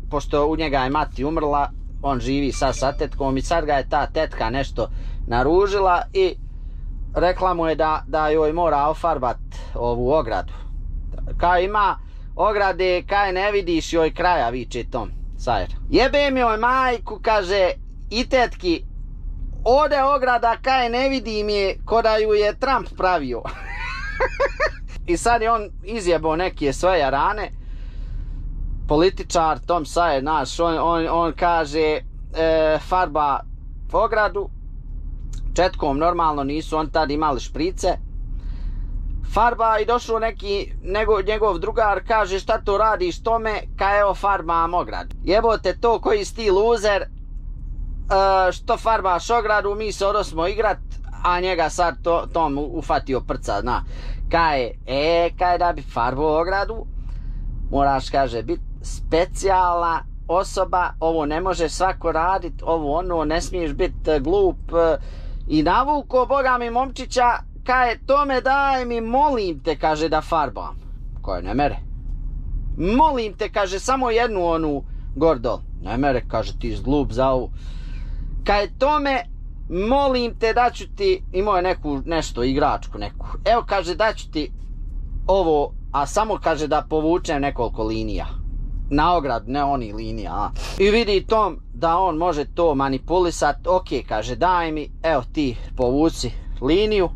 pošto u njega je mati umrla, on živi sad sa tetkom, i sad ga je ta tetka nešto naružila i rekla mu je da joj mora ofarbat ovu ogradu. Kao ima ograde, kaj ne vidiš joj kraja, viče Tom Sawyer. Jebem joj majku, kaže, i tetki, ode ograda, kaj ne vidim je, ko da ju je Trump pravio. I sad je on izjebao neke svoje rane, političar Tom Sawyer naš, on kaže farba ogradu četkom, normalno nisu on tad imali šprice, farba, i došao neki njegov drugar, kaže šta to radiš Tome, ka evo farbam ogradu. Jebote to, koji si ti luzer, što farbaš ogradu, mi se odosmo igrat, a njega sad Tom ufatio prca, zna. Kaj da bi farbao ogradu, moraš, kaže, biti specijalna osoba, ovo ne može svako radit, ovo ono, ne smiješ biti glup, i navuko, boga mi momčića, kaj Tome daj mi, molim te, kaže, da farbam. Koje ne mere. Molim te, kaže, samo jednu onu gordol. Ne mere, kaže, ti glup za ovu. Kaj Tome, molim te, daću ti, imao je nešto, igračku neku. Evo, kaže, daću ti ovo, a samo, kaže, da povučem nekoliko linija. Na ograd, ne oni linija, a. I vidi Tom da on može to manipulisat, ok, kaže, daj mi, evo ti, povuci liniju.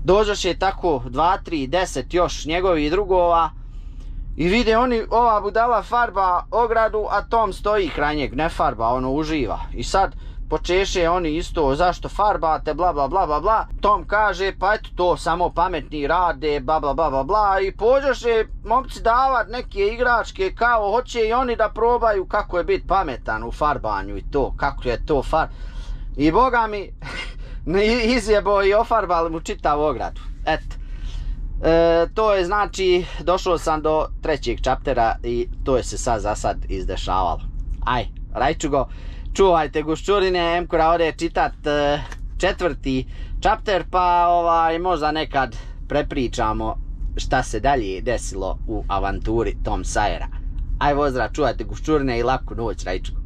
Dođoš je tako 2, 3, 10 još njegovih drugova I vide oni, ova budala farba ogradu, a Tom stoji kraj njeg, ne farba, ono uživa. I sad počeše oni isto, zašto farbate, bla bla bla bla bla. Tom kaže, pa eto to samo pametni rade, bla bla bla bla bla. I pođoše momci davat neke igračke kao hoće i oni da probaju kako je biti pametan u farbanju i to, kako je to I boga mi, izjebo i ofarbali mu čitav ogradu. Eto. To je znači, došao sam do 3. čaptera i to je se sad za sad izdešavalo. Aj, rajčugo, čuvajte guščurine, Emkura ode čitat 4. čapter, pa možda nekad prepričamo šta se dalje desilo u avanturi Tom Sawyera. Aj, pozdrav, čuvajte guščurine i laku noć, rajčugo.